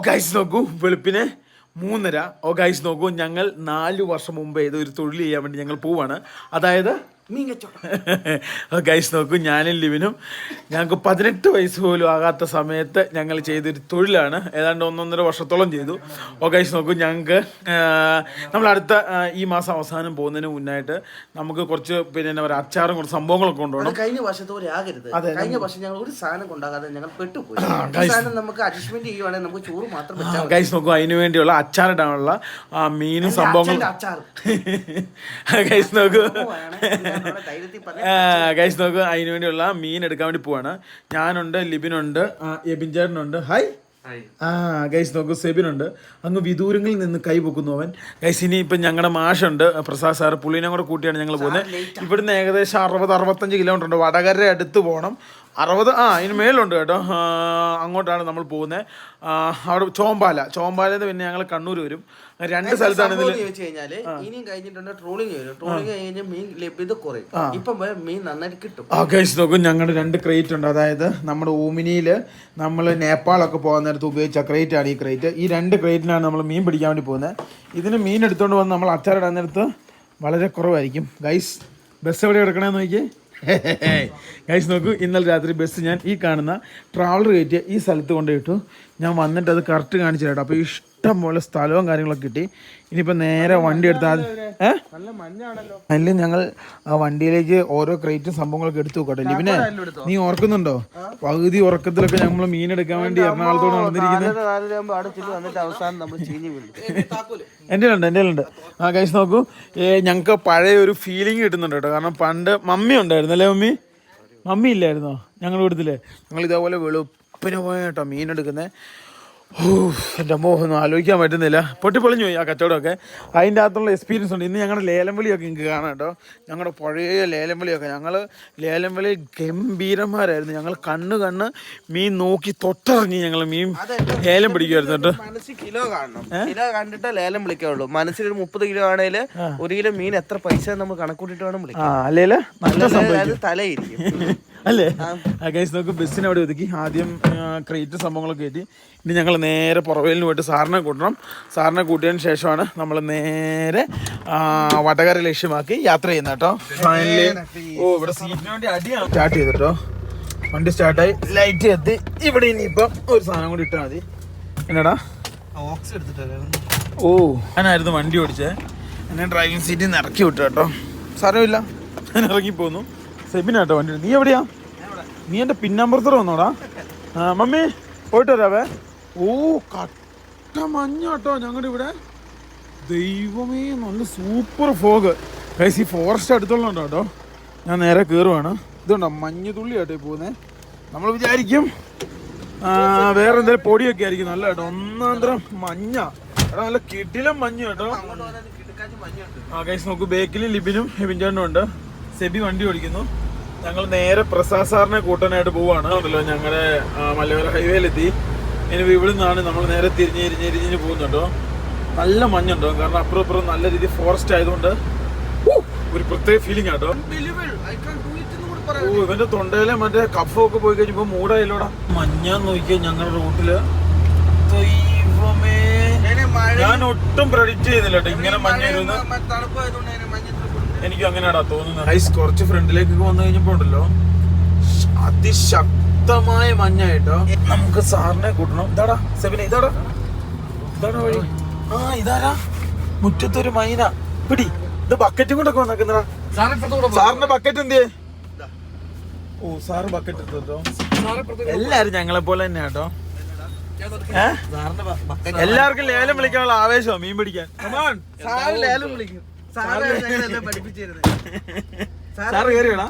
Guys നോക്കൂ, വെളുപ്പിന് 3:30. Guys നോക്കൂ, ഞങ്ങൾ 4 വർഷം മുമ്പ് ഒരു തൊഴിൽ ചെയ്യാൻ വേണ്ടി ഞങ്ങൾ പോവാണ്. അതായത് ഗൈസ് നോക്കൂ, ഞാനും ലിവിനും ഞങ്ങൾക്ക് 18 വയസ്സ് പോലും ആകാത്ത സമയത്ത് ഞങ്ങൾ ചെയ്തൊരു തൊഴിലാണ്. ഏതാണ്ട് 1.5 വർഷത്തോളം ചെയ്തു. ഗൈസ് നോക്കൂ, ഞങ്ങൾക്ക് നമ്മളടുത്ത ഈ മാസം അവസാനം പോകുന്നതിന് മുന്നായിട്ട് നമുക്ക് കുറച്ച് പിന്നെ എന്താ പറയുക അച്ചാറും കുറച്ച് സംഭവങ്ങളൊക്കെ കൊണ്ടുപോകണം. കഴിഞ്ഞ വർഷത്തോടെ ആകരുത്. കഴിഞ്ഞ വർഷം ഞങ്ങൾ ഒരു സാധനം കൊണ്ടാകാതെ ഞങ്ങൾ പെട്ടുപോയി. നമുക്ക് അഡ്ജസ്റ്റ്മെന്റ് ചെയ്യുവാണെങ്കിൽ നമുക്ക് ചോറ് മാത്രം. ഗൈസ് നോക്കൂ, അതിന് വേണ്ടിയുള്ള അച്ചാറിടാനുള്ള മീനും സംഭവങ്ങളും. ഗൈസ് നോക്കൂ ഗൈസ് നോക്കൂ, അതിന് വേണ്ടിയുള്ള മീൻ എടുക്കാൻ വേണ്ടി പോവാണ്. ഞാനുണ്ട്, ലിബിനുണ്ട്, എബിൻ ചേട്ടനുണ്ട്. ഹായ്. ഗൈസ് നോക്കൂ, സെബിനുണ്ട്. അങ്ങ് വിദൂരങ്ങളിൽ നിന്ന് കൈ പൊക്കുന്നു അവൻ. ഗൈസ് ഇനി ഇപ്പം ഞങ്ങളുടെ മാഷുണ്ട്, പ്രസാദ് സാറ്, പുള്ളിനെ കൂടെ കൂട്ടിയാണ് ഞങ്ങൾ പോകുന്നത്. ഇവിടുന്ന് ഏകദേശം 60-65 കിലോമീറ്റർ ഉണ്ട്. വടകര അടുത്ത് പോകണം. 60 ഇതിന് മേലുണ്ട് കേട്ടോ. അങ്ങോട്ടാണ് നമ്മൾ പോകുന്നത്. അവിടെ ചോമ്പാലയിൽ നിന്ന് പിന്നെ ഞങ്ങൾ കണ്ണൂർ വരും. 2 സ്ഥലത്താണ് ചോദിച്ചു കഴിഞ്ഞാല് ഇനിയും കഴിഞ്ഞിട്ടുണ്ട് ട്രോളിങ് വരും. ട്രോളിങ് കഴിഞ്ഞ മീൻ ലഭ്യത കുറയും. ഇപ്പം മീൻ നന്നായിട്ട് കിട്ടും. ഗൈസ് നോക്കും, ഞങ്ങളുടെ 2 ക്രേറ്റ് ഉണ്ട്. അതായത് നമ്മുടെ ഓമിനിയിൽ നമ്മൾ നേപ്പാളൊക്കെ പോകാൻ നേരത്ത് ഉപയോഗിച്ച ക്രേറ്റാണ് ഈ ക്രേറ്റ്. ഈ 2 ക്രേറ്റിനാണ് നമ്മൾ മീൻ പിടിക്കാൻ വേണ്ടി പോകുന്നത്. ഇതിന് മീൻ എടുത്തുകൊണ്ട് വന്ന് നമ്മൾ അച്ചാറിടാൻ നേരത്ത് വളരെ കുറവായിരിക്കും. ഗൈസ് ബസ് എവിടെ കിടക്കണമെന്ന് നോക്കിയേ. ഗൈസ് നോക്കൂ, ഇന്നലെ രാത്രി ബസ് ഞാൻ ഈ കാണുന്ന ട്രാവലർ കയറ്റിയ ഈ സ്ഥലത്ത് കൊണ്ടുപോയിട്ടു. ഞാൻ വന്നിട്ട് അത് കറക്റ്റ് കാണിച്ചു കേട്ടോ. അപ്പോൾ ഇഷ്ടം പോലെ സ്ഥലവും കാര്യങ്ങളൊക്കെ കിട്ടി. ഇനിയിപ്പോൾ നേരെ വണ്ടി എടുത്താൽ അതിൽ ഞങ്ങൾ ആ വണ്ടിയിലേക്ക് ഓരോ ക്രേറ്റും സംഭവങ്ങളൊക്കെ എടുത്തു നോക്കട്ടെ. പിന്നെ നീ ഓർക്കുന്നുണ്ടോ, പകുതി ഉറക്കത്തിലൊക്കെ നമ്മൾ മീൻ എടുക്കാൻ വേണ്ടി എറണാകുളത്തോട് നടന്നിരിക്കുന്നത്. എൻ്റെ ഉണ്ട്. ഗൈസ് നോക്കൂ, ഞങ്ങൾക്ക് പഴയ ഒരു ഫീലിംഗ് കിട്ടുന്നുണ്ട് കേട്ടോ. കാരണം പണ്ട് മമ്മി ഉണ്ടായിരുന്നു അല്ലേ? മമ്മി ഇല്ലായിരുന്നോ ഞങ്ങളുടെ കൂട്ടത്തില്? ഞങ്ങൾ ഇതേപോലെ വെളുപ്പിന് പോയ കേട്ടോ മീൻ എടുക്കുന്നത്. എൻ്റെ അമ്മ ഒന്നും ആലോചിക്കാൻ പറ്റുന്നില്ല. പൊട്ടിപ്പൊളിഞ്ഞു പോയി ആ കച്ചവടമൊക്കെ. അതിൻ്റെ അകത്തുള്ള എക്സ്പീരിയൻസ് ഉണ്ട്. ഇന്ന് ഞങ്ങളുടെ ലേലം വിളിയൊക്കെ നിങ്ങൾക്ക് കാണാം കേട്ടോ. ഞങ്ങളുടെ പഴയ ലേലം വിളിയൊക്കെ. ഞങ്ങൾ ലേലം വിളി ഗംഭീരന്മാരായിരുന്നു. ഞങ്ങൾ കണ്ണ് മീൻ നോക്കി തൊട്ടിറങ്ങി ഞങ്ങൾ മീൻ ലേലം പിടിക്കുമായിരുന്നു കേട്ടോ. മനസ്സിൽ കിലോ കാണണം. കിലോ കണ്ടിട്ട് ലേലം വിളിക്കാവുള്ളൂ. മനസ്സിൽ ഒരു 30 കിലോ ആണെങ്കിൽ 1 കിലോ മീൻ എത്ര പൈസ നമ്മൾ കണക്കൂട്ടിട്ട് വേണം വിളിക്കാം. അല്ലേല് തലയിരിക്കും അല്ലേ? ഗൈസ് നോക്ക്, ബസ്സിന് അവിടെ ഒതുക്കി. ആദ്യം ക്രേറ്റ് സംഭവങ്ങളൊക്കെ കയറ്റി. ഇനി ഞങ്ങൾ നേരെ പുറവേലിന് പോയിട്ട് സാറിനെ കൂട്ടണം. സാറിനെ കൂട്ടിയതിന് ശേഷമാണ് നമ്മൾ നേരെ വടകര ലക്ഷ്യമാക്കി യാത്ര ചെയ്യുന്നത് കേട്ടോ. ഫൈനലി ഇവിടെ സീറ്റിന് വേണ്ടി അടിയാണ്. സ്റ്റാർട്ട് ചെയ്തിട്ടോ, വണ്ടി സ്റ്റാർട്ടായി, ലൈറ്റ് എത്തി. ഇവിടെ ഇനിയിപ്പം ഒരു സാധനം കൂടി ഇട്ടാൽ മതി. എന്നാടാ ഞാനായിരുന്നു വണ്ടി ഓടിച്ചത്. എന്നെ ഡ്രൈവിംഗ് സീറ്റിൽ നിന്ന് ഇറക്കി വിട്ടു കേട്ടോ. സാരമില്ല, ഞാൻ ഇറങ്ങിപ്പോന്നു. സെബിനാട്ടോ വണ്ടി. നീ എവിടെയാ? നീ എൻ്റെ പിന്നമ്പുറത്തോടെ വന്നോടാ. മമ്മി പോയിട്ട് വരാവേ. കട്ട മഞ്ഞാട്ടോ ഞങ്ങളുടെ ഇവിടെ. ദൈവമേ, നല്ല സൂപ്പർ ഫോഗ്. ഗൈസ് ഈ ഫോറസ്റ്റ് അടുത്തുള്ളതുണ്ടോ കേട്ടോ. ഞാൻ നേരെ കയറുവാണ്. ഇതുണ്ടോ മഞ്ഞ് തുള്ളിയാട്ടോ പോകുന്നത്. നമ്മൾ വിചാരിക്കും വേറെ എന്തെങ്കിലും പൊടിയൊക്കെ ആയിരിക്കും. നല്ല കേട്ടോ, ഒന്നാന്തരം മഞ്ഞ. എടാ നല്ല കിടിലം മഞ്ഞ് കേട്ടോ. ഗൈസ് നോക്കൂ, ബേക്കിലും ലിബിനും എബിൻചേട്ടനും ഉണ്ട്. സെബി വണ്ടി ഓടിക്കുന്നു. ഞങ്ങൾ നേരെ പ്രസാദ് സാറിനെ കൂട്ടാനായിട്ട് പോവാണ്. ഞങ്ങളുടെ മലയോര ഹൈവേയിലെത്തി. ഇനി ഇവിടെ നിന്നാണ് നമ്മൾ നേരെ തിരിഞ്ഞ് പോകുന്നുണ്ടോ. നല്ല മഞ്ഞുണ്ടോ, കാരണം അപ്പുറം നല്ല രീതിയിൽ ഫോറസ്റ്റ് ആയതുകൊണ്ട് ഒരു പ്രത്യേക ഫീലിംഗ് ആട്ടോ. ഇവന്റെ തൊണ്ടയിലെ മറ്റേ കഫൊക്കെ പോയി കഴിഞ്ഞപ്പോ മൂടായില്ലോടാ. മഞ്ഞാന്ന് നോക്കിയാൽ ഞങ്ങളുടെ റൂട്ടില് ദൈവമേ, ഞാൻ ഒട്ടും പ്രഡിക്റ്റ് ചെയ്തില്ല കേട്ടോ ഇങ്ങനെ മഞ്ഞായിരുന്നു. എനിക്ക് അങ്ങനെയാടാ തോന്നുന്നത്. ഐസ് കുറച്ച് ഫ്രണ്ടിലേക്കൊക്കെ വന്നു കഴിഞ്ഞപ്പോ ഉണ്ടല്ലോ അതിശക്തമായ മഞ്ഞായിട്ടോ. നമുക്ക് സാറിനെ കൂട്ടണം. ഇതാടാ സെബിനെ, ഇതാടാ വഴി. ഇതാരാ മുറ്റത്തൊരു മൈന. പിടി, ഇത് ബക്കറ്റും കൊണ്ടൊക്കെ വന്നേക്കുന്നതാ. സാറിന്റെ ബക്കറ്റ് എന്തിയേ? സാറ് ബക്കറ്റ് എടുത്തോ. എല്ലാരും ഞങ്ങളെ പോലെ തന്നെ കേട്ടോ. എല്ലാവർക്കും ലേലം വിളിക്കാനുള്ള ആവേശമാണ് മീൻ പിടിക്കാൻ. ലേലം വിളിക്കും. സാറ് കയറിയോടാ?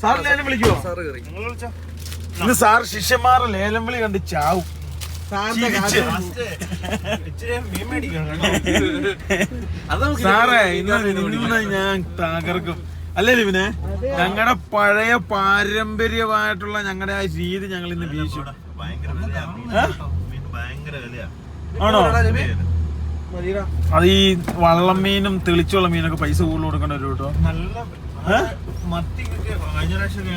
സാറ് ലേലം വിളിക്കുവോ? ഇന്ന് സാർ ശിഷ്യന്മാരുടെ ലേലം വിളി കണ്ട് ചാവും. സാറേ ഇന്ന് ഞാൻ തകർക്കും അല്ലേ ലിവിനെ? ഞങ്ങളുടെ പഴയ പാരമ്പര്യമായിട്ടുള്ള ഞങ്ങളുടെ ആ രീതി ഞങ്ങൾ ഇന്ന് വീശു. ആണോ? അത് ഈ വള്ളം മീനും തെളിച്ചുള്ള മീനൊക്കെ പൈസ കൂടുതൽ കൊടുക്കേണ്ട വരും കേട്ടോ.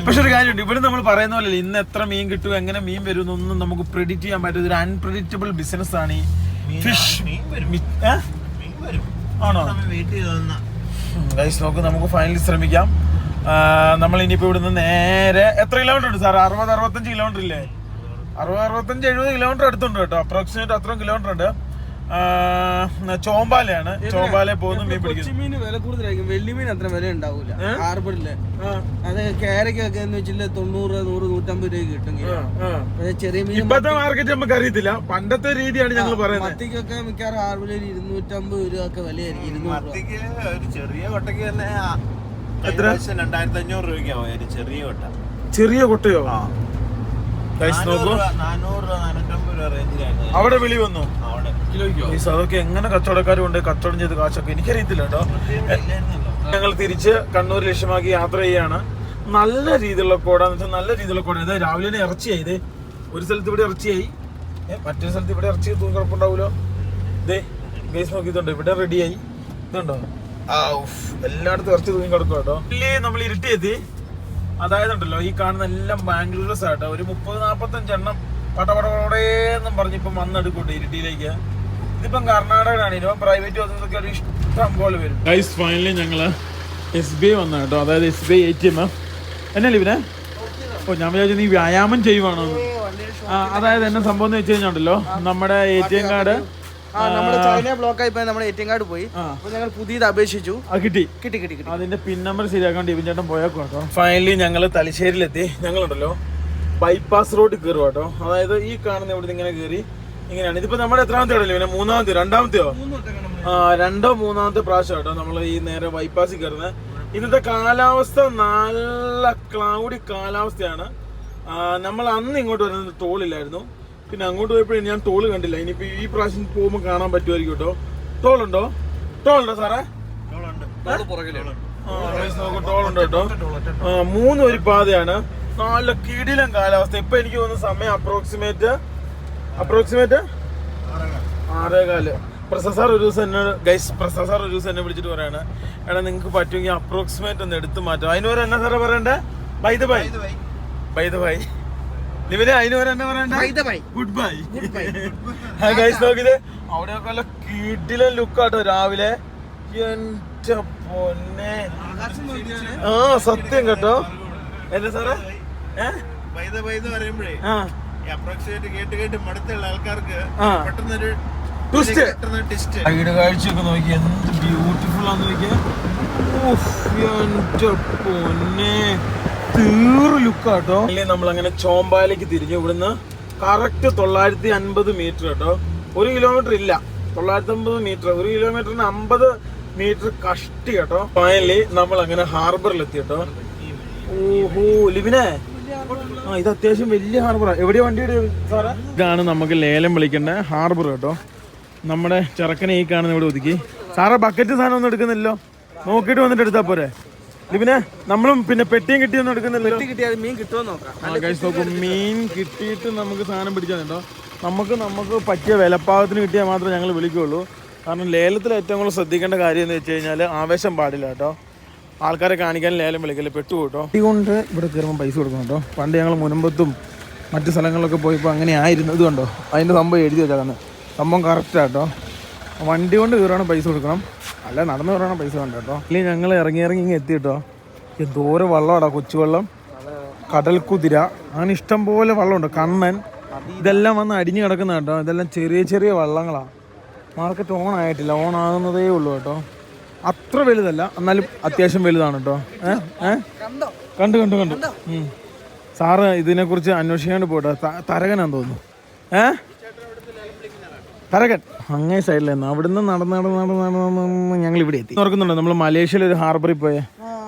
പക്ഷെ ഒരു കാര്യമുണ്ട്, ഇവിടെ നമ്മൾ പറയുന്ന പോലെ ഇന്ന് എത്ര മീൻ കിട്ടും, എങ്ങനെ മീൻ വരും എന്നൊന്നും നമുക്ക് പ്രെഡിക്റ്റ് ചെയ്യാൻ പറ്റും. ഒരു അൺപ്രെഡിക്റ്റബിൾ ബിസിനസ് ആണ് ഈ ഫിഷ്. ആണോ ഗൈസ്? നോക്ക്, നമുക്ക് ഫൈനലി ശ്രമിക്കാം. നമ്മൾ ഇനിയിപ്പോ ഇവിടുന്ന് നേരെ എത്ര കിലോമീറ്റർ ഉണ്ട് സാർ? 60-65 കിലോമീറ്റർ ഇല്ലേ? 60-65-70 കിലോമീറ്റർ അടുത്തുണ്ട് കേട്ടോ, അപ്രോക്സിമേറ്റ് അത്രയും കിലോമീറ്റർ ഉണ്ട്. ചോമ്പാലയാണ്, ചോമ്പാലയെ പോകുന്നു മീൻ പിടിക്കുന്നു. മീൻ വില കൂടുതലായിരിക്കും, വലിയ മീൻ അത്ര വില ഉണ്ടാവൂല ഹാർബറില്. അത് കേരക്കൊക്കെ എന്ന് വെച്ചില്ല 90-100-150 രൂപ കിട്ടും. ചെറിയ മീൻ ഇപ്പത്തെ മാർക്കറ്റ് നമുക്ക് അറിയത്തില്ല, പണ്ടത്തെ രീതിയാണ് ഞങ്ങൾ പറയുന്നത്. മത്തിക്കൊക്കെ മിക്കവാറും ഹാർബറിൽ 250 രൂപ ഒക്കെ വിലയായിരിക്കും. ചെറിയ കൊട്ടയ്ക്ക് തന്നെ എത്ര? 2500 രൂപയ്ക്കാവും ചെറിയ കൊട്ട. ചെറിയ കൊട്ടയോ? അവിടെ വിളി വന്നു. അതൊക്കെ എങ്ങനെ കച്ചവടക്കാരും ഉണ്ട് കച്ചവടം ചെയ്ത് കാശൊക്കെ എനിക്കറിയത്തില്ല കേട്ടോ. ഞങ്ങൾ തിരിച്ച് കണ്ണൂർ ലക്ഷ്യമാക്കി യാത്ര ചെയ്യാണ്. നല്ല രീതിയിലുള്ള കോടാന്ന് വെച്ചാൽ നല്ല രീതിയിലുള്ള കോട. ഇത് രാവിലെ ഇറച്ചിയായി. ഇത് ഒരു സ്ഥലത്ത് ഇവിടെ ഇറച്ചിയായി, മറ്റൊരു സ്ഥലത്ത് ഇവിടെ ഇറച്ചി തൂങ്ങി കിടപ്പുണ്ടാവുമല്ലോ. ഇതേ ഗൈസ് നോക്കിയിട്ടുണ്ട്, ഇവിടെ റെഡിയായി. ഇതുണ്ടോ? എല്ലായിടത്തും ഇറച്ചി തൂങ്ങി കിടക്കും കേട്ടോ. ഇല്ലേ നമ്മൾ ഇരുട്ടിയെത്തി. അതായത് ഉണ്ടല്ലോ, ഈ കാണുന്ന എല്ലാം ബാംഗ്ലൂർസ് ആട്ടോ. ഒരു 30-45 എണ്ണം പടപടപടേന്നും പറഞ്ഞിപ്പം വന്നെടുക്കൂട്ടെ ഇരുട്ടിയിലേക്ക്. ഇതിപ്പം കർണാടകയാണ്, ഇനിപ്പം പ്രൈവറ്റ് വന്നതൊക്കെ ഒരു ഇഷ്ടം പോലെ വരും. ഗൈസ് ഫൈനലി ഞങ്ങൾ SBI വന്ന കേട്ടോ, അതായത് SBI ATM. എന്നല്ലേ ഇവനെ? ഞാൻ വിചാരിച്ചു നീ വ്യായാമം ചെയ്യുവാണോ? അതായത് എന്നെ സംഭവം എന്ന് വെച്ച് കഴിഞ്ഞാണ്ടല്ലോ, നമ്മുടെ ATM കാർഡ് ചൈന ബ്ലോക്ക് ആയി പോയി, നമ്മുടെ ATM കാർഡ് പോയി. അപ്പൊ ഞങ്ങൾ പുതിയത് അപേക്ഷിച്ചു, കിട്ടി. അതിന്റെ പിൻ നമ്പർ ശരിയാക്കാൻ ഇവൻ ചേട്ടൻ പോയേക്കോ കേട്ടോ. ഫൈനലി ഞങ്ങൾ തലശ്ശേരിയിലെത്തി. ഞങ്ങളുണ്ടല്ലോ ബൈപ്പാസ് റോഡിൽ കയറുക കേട്ടോ. അതായത് ഈ കാണുന്ന ഇവിടുന്ന് ഇങ്ങനെ കയറി ഇങ്ങനെയാണ്. ഇതിപ്പോ നമ്മുടെ എത്രാമത്തെ ഇടല്ലേ? പിന്നെ രണ്ടാമത്തെയോ? 2-3 പ്രാവശ്യം കേട്ടോ നമ്മൾ ഈ നേരെ ബൈപ്പാസിൽ കയറുന്നത്. ഇന്നത്തെ കാലാവസ്ഥ നല്ല ക്ലൗഡി കാലാവസ്ഥയാണ്. നമ്മൾ അന്ന് ഇങ്ങോട്ട് വരുന്നത് ടോളില്ലായിരുന്നു, പിന്നെ അങ്ങോട്ട് പോയപ്പോഴും ഞാൻ ടോള് കണ്ടില്ല. ഇനിയിപ്പോ ഈ പ്രാവശ്യം പോകുമ്പോൾ കാണാൻ പറ്റുമായിരിക്കും കേട്ടോ. ടോളുണ്ടോ സാറേ? ടോളുണ്ട് കേട്ടോ. 3 ഒരു പാതയാണ്. നല്ല കിടിലൻ കാലാവസ്ഥ. ഇപ്പൊ എനിക്ക് തോന്നുന്ന സമയം അപ്രോക്സിമേറ്റ് 6:15. പ്രൊഫസർ ഒരു ദിവസം എന്നെ വിളിച്ചിട്ട് പറയാണ്, എടാ നിങ്ങൾക്ക് പറ്റുമെങ്കിൽ അപ്രോക്സിമേറ്റ് ഒന്ന് എടുത്തു മാറ്റാം. അതിന് വരെ എന്നാ സാറേ പറയണ്ടേ? By the by. ഇവര് അതിന് വരെ എന്നാ പറയണ്ടേ? Good bye. ഗൈസ് നോക്കിയത് അവിടെയൊക്കെ നല്ല കിടിലൻ ലുക്കാട്ടോ രാവിലെ. എന്റെ പൊന്നെ, സത്യം കേട്ടോ. എന്താ സാറേ? കാഴ്ചയൊക്കെ നോക്കി എന്ത് ബ്യൂട്ടിഫുൾ ആന്ന് നോക്കിയ. എന്റെ പൊന്നെ, തീർ ലുക്കാട്ടോ. നമ്മളങ്ങനെ ചോമ്പാലേക്ക് തിരിഞ്ഞു. ഇവിടുന്ന് കറക്റ്റ് 950 മീറ്റർ കേട്ടോ. 1 കിലോമീറ്റർ ഇല്ല, 950 മീറ്റർ. 1 കിലോമീറ്ററിന് 50 മീറ്റർ കഷ്ടി കേട്ടോ. ഫൈനലി നമ്മൾ അങ്ങനെ ഹാർബറിൽ എത്തി കേട്ടോ. ഓഹോ ലിബിനെ, ഇത് അത്യാവശ്യം വലിയ ഹാർബറാ. എവിടെയാ വണ്ടിയുടെ സാറേ? ഇതാണ് നമുക്ക് ലേലം വിളിക്കേണ്ട ഹാർബർ കേട്ടോ. നമ്മുടെ ചെറുക്കനെ ഈ കാണുന്ന ഇവിടെ ഒതുക്കി. സാറേ ബക്കറ്റ് സാധനം ഒന്നും എടുക്കുന്നില്ലോ, നോക്കിയിട്ട് വന്നിട്ട് എടുത്താൽ പോരെ ലിബിനെ? നമ്മളും പിന്നെ പെട്ടിയും കിട്ടിയൊന്നും എടുക്കുന്നില്ലല്ലോ. മീൻ കിട്ടുമോ നോക്കാം. മീൻ കിട്ടിയിട്ട് നമുക്ക് സാധനം പിടിച്ചാൽ കേട്ടോ. നമുക്ക് പറ്റിയ വിലപ്പാകത്തിന് കിട്ടിയാൽ മാത്രമേ ഞങ്ങൾ വിളിക്കുകയുള്ളൂ. കാരണം ലേലത്തിൽ ഏറ്റവും കൂടുതൽ ശ്രദ്ധിക്കേണ്ട കാര്യം എന്ന് വെച്ച് കഴിഞ്ഞാൽ ആവേശം പാടില്ല കേട്ടോ. ആൾക്കാരെ കാണിക്കാൻ ലേലം വിളിക്കല്ലേ, പെട്ടുപോട്ടോ. അതുകൊണ്ട് ഇവിടെ കയറുമ്പോൾ പൈസ കൊടുക്കണം കേട്ടോ. പണ്ട് ഞങ്ങൾ മുനമ്പത്തും മറ്റു സ്ഥലങ്ങളിലൊക്കെ പോയപ്പോൾ അങ്ങനെ ആയിരുന്നു. ഇത് കണ്ടോ, അതിൻ്റെ സംഭവം എഴുതി വെച്ചാൽ സംഭവം കറക്റ്റാണ് കേട്ടോ. വണ്ടി കൊണ്ട് കയറുകയാണെങ്കിൽ പൈസ കൊടുക്കണം, അല്ല നടന്ന് കയറുകയാണെങ്കിൽ പൈസ വേണ്ട കേട്ടോ. ഇല്ലെങ്കിൽ ഞങ്ങൾ ഇറങ്ങി ഇങ്ങ് എത്തി കേട്ടോ. എന്തോരം വെള്ളമാടാ, കൊച്ചുവെള്ളം, കടൽക്കുതിര, അങ്ങനെ ഇഷ്ടം പോലെ വെള്ളമുണ്ട്. കണ്ണൻ, ഇതെല്ലാം വന്ന് അടിഞ്ഞു കിടക്കുന്ന കേട്ടോ. ഇതെല്ലാം ചെറിയ വള്ളങ്ങളാണ്. മാർക്കറ്റ് ഓൺ ആയിട്ടില്ല, ഓൺ ആകുന്നതേ ഉള്ളൂ കേട്ടോ. അത്ര വലുതല്ല, എന്നാലും അത്യാവശ്യം വലുതാണ് കേട്ടോ. കണ്ടു സാറ് ഇതിനെക്കുറിച്ച് അന്വേഷിക്കാണ്ട് പോട്ടോ. തരകനാന്ന് തോന്നുന്നു. തരകൻ അങ്ങേ സൈഡിലായിരുന്നു. അവിടുന്ന് നടന്ന് ഞങ്ങൾ ഇവിടെ എത്തി. ഓർക്കുന്നുണ്ടോ നമ്മൾ മലേഷ്യയിൽ ഒരു ഹാർബറിൽ പോയേ?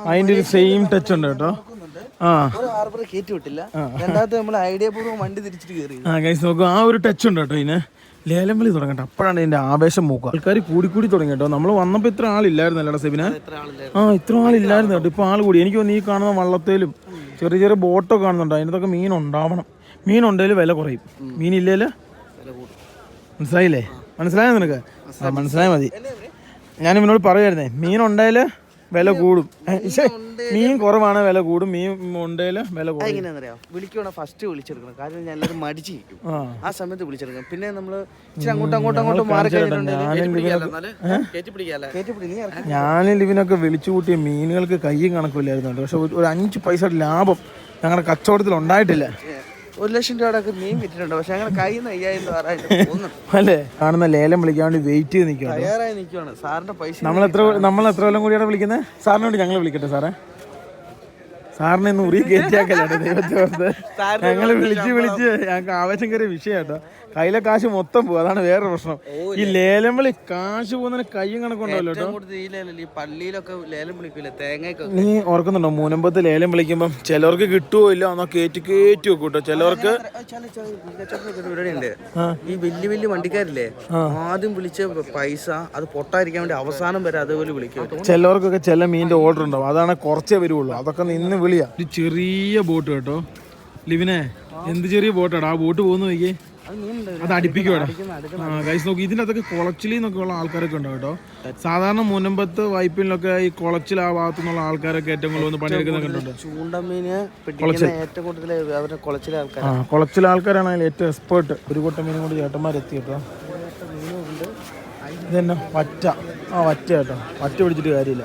അതിന്റെ ഒരു സെയിം ടച്ച് ഉണ്ട് കേട്ടോ. ഗൈസ് നോക്കൂ, ആ ഒരു ടച്ച് ഉണ്ട് കേട്ടോ. ഇതിന് ലേലം വിളി തുടങ്ങട്ടെ, അപ്പോഴാണ് ഇതിന്റെ ആവേശം മൂക്കുക. ആൾക്കാർ കൂടി തുടങ്ങി കേട്ടോ. നമ്മൾ വന്നപ്പോൾ ഇത്ര ആളില്ലായിരുന്നല്ലോ സെബിനെ? ഇത്ര ആളില്ലായിരുന്നു കേട്ടോ. ഇപ്പൊ ആൾ കൂടി. എനിക്ക് തോന്നുന്നു ഈ കാണുന്ന വള്ളത്തേലും ചെറിയ ബോട്ടൊക്കെ കാണുന്നുണ്ടോ, അതിനകത്തൊക്കെ മീൻ ഉണ്ടാവണം. മീൻ ഉണ്ടെങ്കിൽ വില കുറയും, മീനില്ലേല് മനസ്സിലായില്ലേ? മനസ്സിലായോ നിനക്ക്? മനസ്സിലായാൽ മതി. ഞാൻ ഇവനോട് പറയുമായിരുന്നേ, മീൻ ഉണ്ടായാല് വില കൂടും. മീൻ കുറവാണ്, വില കൂടും. മീൻ ഉണ്ടേല് വില കൂടും. എങ്ങനെയാണെന്നറിയാം, വിളിക്കുവാണെങ്കിൽ ഫസ്റ്റ് വിളിച്ചെടുക്കണം. കാരണം ഞാൻ എല്ലാവരും മടിച്ചിരിക്കും, ആ സമയത്ത് വിളിച്ചെടുക്കണം. പിന്നെ നമ്മള് ഇച്ചിരി അങ്ങോട്ടും മാറി ഞാനും ലിവിനൊക്കെ വിളിച്ചു കൂട്ടിയ മീനുകൾക്ക് കയ്യും കണക്കില്ലായിരുന്നു. പക്ഷെ ഒരു 5 പൈസ ലാഭം ഞങ്ങളുടെ കച്ചവടത്തിൽ ഉണ്ടായിട്ടില്ല. 1 ലക്ഷം രൂപയുടെ മീൻ വിറ്റിട്ടുണ്ട്. പക്ഷെ അങ്ങനെ കയ്യിൽ നിന്ന് 5000 അല്ലേ? കാണുന്ന ലേലം വിളിക്കാൻ വേണ്ടി വെയിറ്റ് ചെയ്ത് നിൽക്കുക, തയ്യാറായി നിൽക്കുവാണ്. സാറിന്റെ പൈസ നമ്മൾ എത്ര കൊല്ലം കൂടിയാണ് വിളിക്കുന്നത്? സാറിനെ വേണ്ടി ഞങ്ങൾ വിളിക്കട്ടെ സാറേ? സാറിനെ ഒന്ന് ഉറി കയറ്റിയാക്കല്ലേ ദൈവത്തെ ഓർത്ത്. ഞങ്ങൾ വിളിച്ച് ഞങ്ങൾക്ക് ആവേശം കയറിയ വിഷയം കേട്ടോ. കയ്യിലെ കാശ് മൊത്തം പോകും, അതാണ് വേറെ പ്രശ്നം. ഈ ലേലം വിളി കാശ് പോകുന്നതിന് കയ്യും കണക്കുണ്ടല്ലോ കേട്ടോ. പള്ളിയിലൊക്കെ ലേലം വിളിക്കില്ല തേങ്ങ. നീ ഓർക്കുന്നുണ്ടോ മുനമ്പത്ത് ലേലം വിളിക്കുമ്പം ചിലർക്ക് കിട്ടുമോ ഇല്ല എന്നോ കയറ്റി വെക്കും കേട്ടോ. ചിലവർക്ക് ഈ വലിയ വണ്ടിക്കാരില്ലേ, ആദ്യം വിളിച്ച പൈസ അത് പൊട്ടായിരിക്കാൻ വേണ്ടി അവസാനം വരെ അതേപോലെ വിളിക്കും. ചിലവർക്കൊക്കെ ചില മീനിന്റെ ഓർഡർ ഉണ്ടാവും, അതാണ് കുറച്ചേ വരുള്ളൂ. അതൊക്കെ നിന്ന് വിളിയാ. ഒരു ചെറിയ ബോട്ട് കേട്ടോ ലിവിനെ, എന്ത് ചെറിയ ബോട്ടാണ് ആ ബോട്ട് പോകുന്ന നോക്കിയേ. അത് അടുപ്പിക്കുവാടാ. ഗൈസ് നോക്കി, ഇതിൻ്റെ അതൊക്കെ കുളച്ചിൽ നിന്നൊക്കെ ഉള്ള ആൾക്കാരൊക്കെ ഉണ്ടാവും കേട്ടോ. സാധാരണ മുനമ്പത്ത് വൈപ്പിലൊക്കെ ഈ കുളച്ചിൽ ആ ഭാഗത്തു നിന്നുള്ള ആൾക്കാരൊക്കെ ഏറ്റവും കൂടുതൽ വന്ന് പണിയെടുക്കുന്ന കണ്ടുണ്ട്. കുളച്ചിൽ ആൾക്കാരാണ് അതിൽ ഏറ്റവും എക്സ്പേർട്ട്. ഒരു കൂട്ടം മീനും കൊണ്ട് ചേട്ടന്മാരെത്തി കേട്ടോ. ഇതന്നെ വറ്റ. വറ്റ കേട്ടോ. വറ്റ പിടിച്ചിട്ട് കാര്യമില്ല,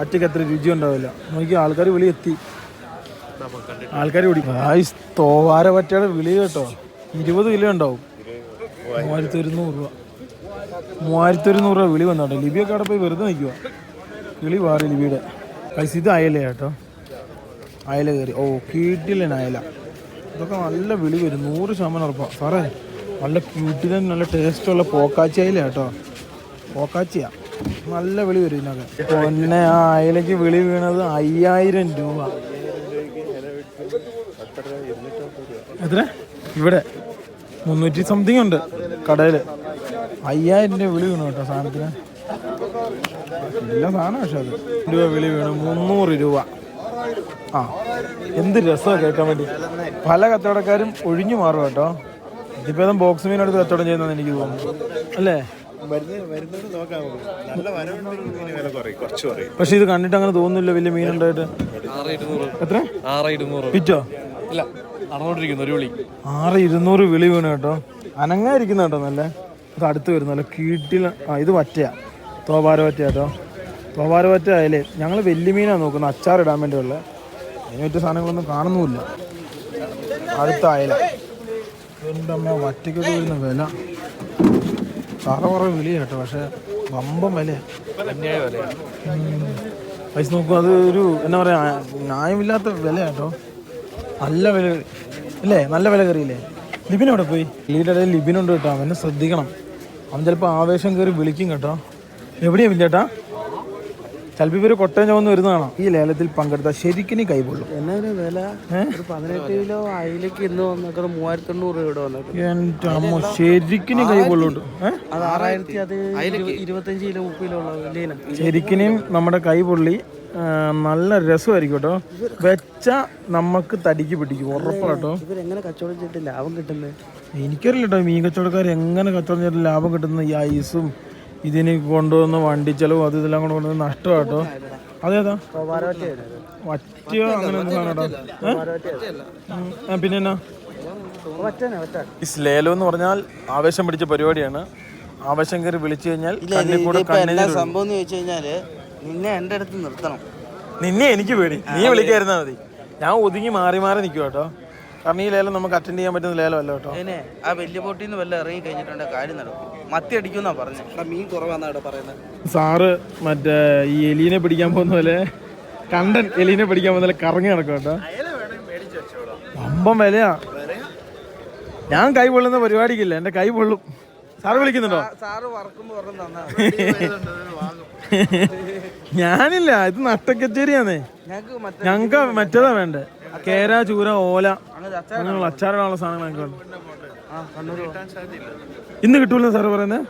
വറ്റയ്ക്ക് അത്ര രുചി ഉണ്ടാവില്ല. നോക്കി ആൾക്കാർ വിളി എത്തി, ആൾക്കാർ വിളി. തോവാര വറ്റയുടെ വിളി കേട്ടോ. 20 കിലോ ഉണ്ടാവും. 3100 രൂപ. 3100 രൂപ വിളി വന്നോട്ടോ. ലിബിയൊക്കെ അവിടെ പോയി വെറുതെ നിൽക്കുക. വിളി മാറി ലിബിയുടെ. പൈസ ഇത് അയല കേട്ടോ. അയല കയറി. കീട്ടില്ല അയല. ഇതൊക്കെ നല്ല വിളി വരും, 100% ഉറപ്പാണ് സാറേ. നല്ല ക്യൂട്ടിലും നല്ല ടേസ്റ്റുള്ള പോക്കാച്ചി അയല കേട്ടോ. പോക്കാച്ചിയാ, നല്ല വിളി വരും ഇതിനൊക്കെ. പിന്നെ ആ അയലയ്ക്ക് വിളി വീണത് 5000 രൂപ. എത്ര? ഇവിടെ 300 സംതിങ് ഉണ്ട് കടയിൽ. 5000 രൂപ വിളി വീണു കേട്ടോ സാധനത്തിന്. എല്ലാ സാധനം പക്ഷെ അത് രൂപ വിളി വീണു. 300 രൂപ. എന്ത് രസമാണ് കേൾക്കാൻ വേണ്ടി. പല കച്ചവടക്കാരും ഒഴിഞ്ഞു മാറും കേട്ടോ. ഇതിപ്പോൾ ബോക്സ് മീനെടുത്ത് കച്ചവടം ചെയ്യുന്നതെന്ന് എനിക്ക് തോന്നുന്നു, അല്ലേ? പക്ഷെ ഇത് കണ്ടിട്ട് അങ്ങനെ തോന്നുന്നില്ല വലിയ മീനുണ്ടായിട്ട്. എത്ര? 6200. വിറ്റോ? ഇല്ല, 6200 വിളി വീണ് കേട്ടോ. അനങ്ങായിരിക്കുന്ന കേട്ടോ. നല്ല ഇത് അടുത്ത് വരുന്നല്ലോ കീട്ടിൽ. ഇത് വറ്റയാ, തോവാര വറ്റ കേട്ടോ. തോവാര വറ്റ ആയാലേ ഞങ്ങൾ വലിയ മീനാണ് നോക്കുന്നത്, അച്ചാറിടാൻ വേണ്ടിയുള്ള. അതിന് പറ്റിയ സാധനങ്ങളൊന്നും കാണുന്നുമില്ല. അടുത്ത അയല. എൻ്റെ അമ്മ വറ്റയ്ക്കൊക്കെ വരുന്ന വില കുറേ വിളി കേട്ടോ. പക്ഷെ വമ്പം വിലയാണ്. പൈസ നോക്കും, അത് ഒരു എന്നാ പറയുക ന്യായമില്ലാത്ത വില കേട്ടോ. നല്ല വില അല്ലേ? നല്ല വില കയറിയില്ലേ? ലിബിൻ അവിടെ പോയി. ലീഡറിൽ ലിബിനുണ്ട് കേട്ടോ. അവനെ ശ്രദ്ധിക്കണം, അവൻ ചിലപ്പോൾ ആവേശം കയറി വിളിക്കും കേട്ടോ. എവിടെയാ ചേട്ടാ? ചിലപ്പോൾ ഇവർ കൊട്ടയം ചുവന്ന് വരുന്നതാണോ? ഈ ലേലത്തിൽ പങ്കെടുത്താൽ ശരിക്കും കൈകൊള്ളും. എന്നാ വില? 18 കിലോ അയിലേക്ക് ഇന്ന് വന്നേക്ക 3800 രൂപ വന്നേക്കും. എൻ്റെ അമ്മ, ശരിക്കും കൈകൊള്ളുണ്ട്. അത് 6000, അത് 25 കിലോ 30 കിലോ ഉള്ള ശരിക്കും നമ്മുടെ കൈ പൊള്ളി. നല്ല രസമായിരിക്കും കേട്ടോ. വെച്ച നമുക്ക് തടിക്ക് പിടിക്കും ഉറപ്പാട്ടോ. ഇവരെങ്ങനെ കച്ചവടം ചെയ്തിട്ട് ലാഭം കിട്ടുന്നത് എനിക്കറിയില്ല കേട്ടോ. മീൻ കച്ചവടക്കാർ എങ്ങനെ കച്ചവടം ചെയ്തിട്ട് ലാഭം കിട്ടുന്നത്. ഈ ഐസും ഇതിന് കൊണ്ടുവന്ന വണ്ടി ചെലവും അത് ഇതെല്ലാം കൊണ്ട് കൊണ്ടുവന്ന് നഷ്ടം കേട്ടോ. അതേതാ വറ്റയോ അങ്ങനെ ഒന്നും കേട്ടോ. പിന്നെ എന്നാ ഈ ലേലം എന്ന് പറഞ്ഞാൽ ആവേശം പിടിച്ച പരിപാടിയാണ്. ആവേശം കയറി വിളിച്ചു കഴിഞ്ഞാൽ സംഭവം എന്ന് ചോദിച്ചു കഴിഞ്ഞാല് നിന്നെ എൻ്റെ അടുത്ത് നിർത്തണം. നിന്നെ എനിക്ക് പേടി, നീ വിളിക്കായിരുന്നാ മതി. ഞാൻ ഒതുങ്ങി മാറി നിൽക്കും കേട്ടോ. കാരണം ഈ ലേലം നമുക്ക് അറ്റൻഡ് ചെയ്യാൻ പറ്റുന്ന ലേലം അല്ല കേട്ടോ. ആ വലിയ ബോട്ടിൽ നിന്ന് വല്ല ഇറങ്ങി കഴിഞ്ഞിട്ടുണ്ട് കാര്യം നടക്കും. മത്തി അടിക്കുന്നാ പറഞ്ഞത്. മീൻ കുറവാന്നാ ഇവിടെ പറയുന്നത്. സാറ് മറ്റേ ഈ എലീനെ പിടിക്കാൻ പോകുന്ന പോലെ, കണ്ടൻ എലീനെ പിടിക്കാൻ പോകുന്ന പോലെ കറങ്ങി നടക്കും കേട്ടോ. വമ്പം വിലയാ. ഞാൻ കൈ പൊള്ളുന്ന പരിപാടിക്കില്ല, എൻ്റെ കൈ പൊള്ളും. സാറ് വിളിക്കുന്നുണ്ടോ? ഞാനില്ല, ഇത് നട്ടക്കച്ചേരിയാന്നേ. ഞങ്ങക്ക് മറ്റേതാ വേണ്ടേ, കേര, ചൂര, ഓല, അങ്ങനെയുള്ള അച്ചാറിടാനുള്ള സാധനങ്ങൾ ഞങ്ങൾക്ക് ഇന്ന് കിട്ടൂല സാറ് പറയുന്നത്.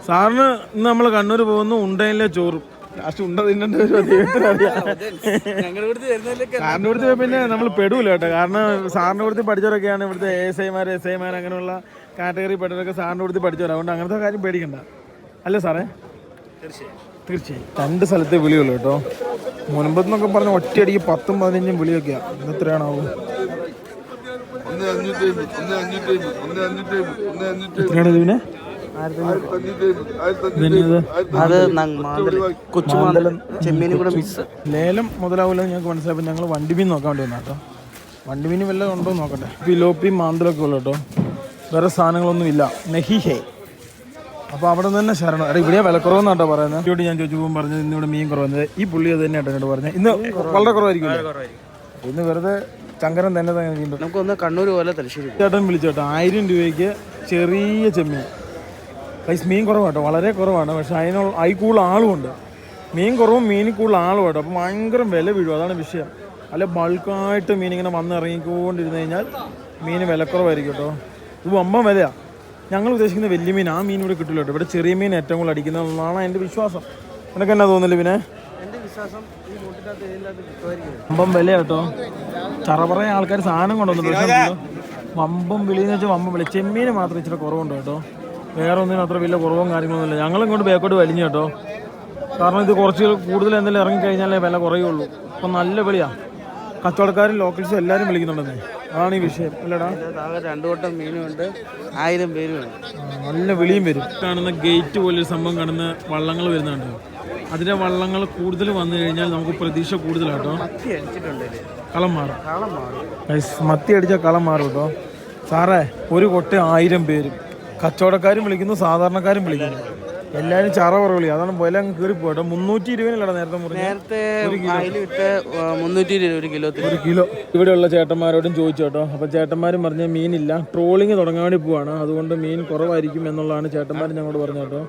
സാറിന് ഇന്ന് നമ്മൾ കണ്ണൂർ പോകുന്നു, ഉണ്ടയിലെ ചോറും. ലാസ്റ്റ് ഉണ്ട തിന്നേണ്ട ഒരു ദൈവത്തിനറിയാം. സാറിൻ്റെ അടുത്ത് പിന്നെ നമ്മൾ പെടൂല കേട്ടോ. കാരണം സാറിൻ്റെ അടുത്ത് പഠിച്ചവരൊക്കെയാണ് ഇവിടുത്തെ എസ് ഐമാർ അങ്ങനെയുള്ള കാറ്റഗറി പെട്ടവരൊക്കെ സാറിൻ്റെ അടുത്ത് പഠിച്ചവരാണ്. അതുകൊണ്ട് അങ്ങനത്തെ കാര്യം പേടിക്കണ്ട, അല്ലേ സാറേ? തീർച്ചയായും. തീർച്ചയായും 2 സ്ഥലത്തെ വിളിയുള്ളൂ കേട്ടോ. മുൻപെന്നൊക്കെ പറഞ്ഞ ഒറ്റയടിക്ക് 10ഉം 15ഉം വിളിയൊക്കെയാണ്. ഇന്ന് എത്രയാണാവും? എത്രയാണ് ഇതിന്? ലേലം മുതലാവില്ലെന്ന് ഞങ്ങൾക്ക് മനസ്സിലായപ്പോൾ ഞങ്ങൾ വണ്ടി മീൻ നോക്കാൻ വേണ്ടി വന്നാ കേട്ടോ. വണ്ടി മീൻ വല്ലതും ഉണ്ടോ നോക്കട്ടെ. പിലോപ്പിയും മാന്തലൊക്കെ ഉള്ളു കേട്ടോ, വേറെ സാധനങ്ങളൊന്നും ഇല്ല. നെഹിഹേ. അപ്പോൾ അവിടെ നിന്ന് തന്നെ ശരണം. എടാ ഇവിടെ വിലക്കുറവെന്നാട്ടോ പറയുന്നത്. ഇവിടെ ഞാൻ ചോദിച്ചു പറഞ്ഞത് ഇന്നിവിടെ മീൻ കുറവന്നത്. ഈ പുള്ളി അത് തന്നെ കേട്ടോ പറഞ്ഞത്. ഇന്ന് വളരെ കുറവായിരിക്കും. ഇന്ന് വെറുതെ ചങ്കരം തന്നെ വീണ്ടും നമുക്കൊന്ന് കണ്ണൂർ പോലെ തലശ്ശേരി ചേട്ടൻ വിളിച്ചോട്ടോ. 1000 രൂപയ്ക്ക് ചെറിയ ചെമ്മീൻ. പൈസ മീൻ കുറവാട്ടോ, വളരെ കുറവാണ്. പക്ഷെ അതിൽ കൂടുതൽ ആളുമുണ്ട്. മീൻ കുറവും മീനിൽ കൂടുതൽ ആളും കേട്ടോ. അപ്പോൾ ഭയങ്കര വില വീഴും, അതാണ് വിഷയം. അല്ല ബൾക്കായിട്ട് മീൻ ഇങ്ങനെ വന്ന് ഇറങ്ങിക്കൊണ്ടിരുന്ന് കഴിഞ്ഞാൽ മീൻ വിലക്കുറവായിരിക്കും കേട്ടോ. ഇത് വമ്പൻ വിലയാണ്. ഞങ്ങൾ ഉദ്ദേശിക്കുന്ന വലിയ മീൻ ആ മീൻ ഇവിടെ കിട്ടില്ല കേട്ടോ. ഇവിടെ ചെറിയ മീൻ ഏറ്റവും കൂടുതൽ അടിക്കുന്നതെന്നാണ് എൻ്റെ വിശ്വാസം. നിനക്ക് എന്നാ തോന്നില്ല പിന്നെ? എൻ്റെ വിശ്വാസം ഈ ബോട്ടിനകത്ത് വമ്പം വില കേട്ടോ. ചറപറ ആൾക്കാർ സാധനം കൊണ്ടുവന്നു. പക്ഷേ വമ്പം വിളിയെന്ന് വെച്ചാൽ വമ്പം വില. ചെമ്മീന് മാത്രം ഇച്ചിരി കുറവുണ്ട് കേട്ടോ. വേറെ ഒന്നിനും അത്ര വലിയ കുറവും കാര്യങ്ങളൊന്നുമില്ല. ഞങ്ങളിങ്ങോട്ട് ബാക്കോട്ട് വലിഞ്ഞു കേട്ടോ. കാരണം ഇത് കുറച്ച് കൂടുതൽ എന്തെങ്കിലും ഇറങ്ങിക്കഴിഞ്ഞാലേ വില കുറയുള്ളൂ. ഇപ്പം നല്ല വിളിയാണ്. കച്ചവടക്കാരും ലോക്കൽസും എല്ലാവരും വിളിക്കുന്നുണ്ടെന്നേ. അതാണ് ഈ വിഷയം അല്ലടാ. 2 വട്ടം മീനുണ്ട്, 1000 പേരുണ്ട്. നല്ല വിളിയും വരും. കാണുന്ന ഗേറ്റ് പോലൊരു സംഭവം കാണുന്ന വള്ളങ്ങൾ വരുന്നുണ്ട്. അതിൻ്റെ വള്ളങ്ങൾ കൂടുതൽ വന്നു കഴിഞ്ഞാൽ നമുക്ക് പ്രതീക്ഷ കൂടുതലാട്ടോ. മത്തി അടിച്ചിട്ടുണ്ട്, കളം മാറും. മത്തി അടിച്ചാൽ കളം മാറും കേട്ടോ. സാറേ ഒരു കൊട്ട 1000 പേരും. കച്ചവടക്കാരും വിളിക്കുന്നു, സാധാരണക്കാരും വിളിക്കുന്നു. എല്ലാവരും ചറ കുറവിളി. അതാണ് വില അങ്ങ് കയറി പോട്ടോ. 320 നേരത്തെ മുറിഞ്ഞ. നേരത്തെ 320 ഒരു കിലോ. ഇവിടെയുള്ള ചേട്ടന്മാരോടും ചോദിച്ചു കേട്ടോ. അപ്പോൾ ചേട്ടന്മാരും പറഞ്ഞ മീനില്ല, ട്രോളിങ് തുടങ്ങാൻ വേണ്ടി പോവാണ്, അതുകൊണ്ട് മീൻ കുറവായിരിക്കും എന്നുള്ളതാണ് ചേട്ടന്മാർ ഞങ്ങളോട് പറഞ്ഞു കേട്ടോ.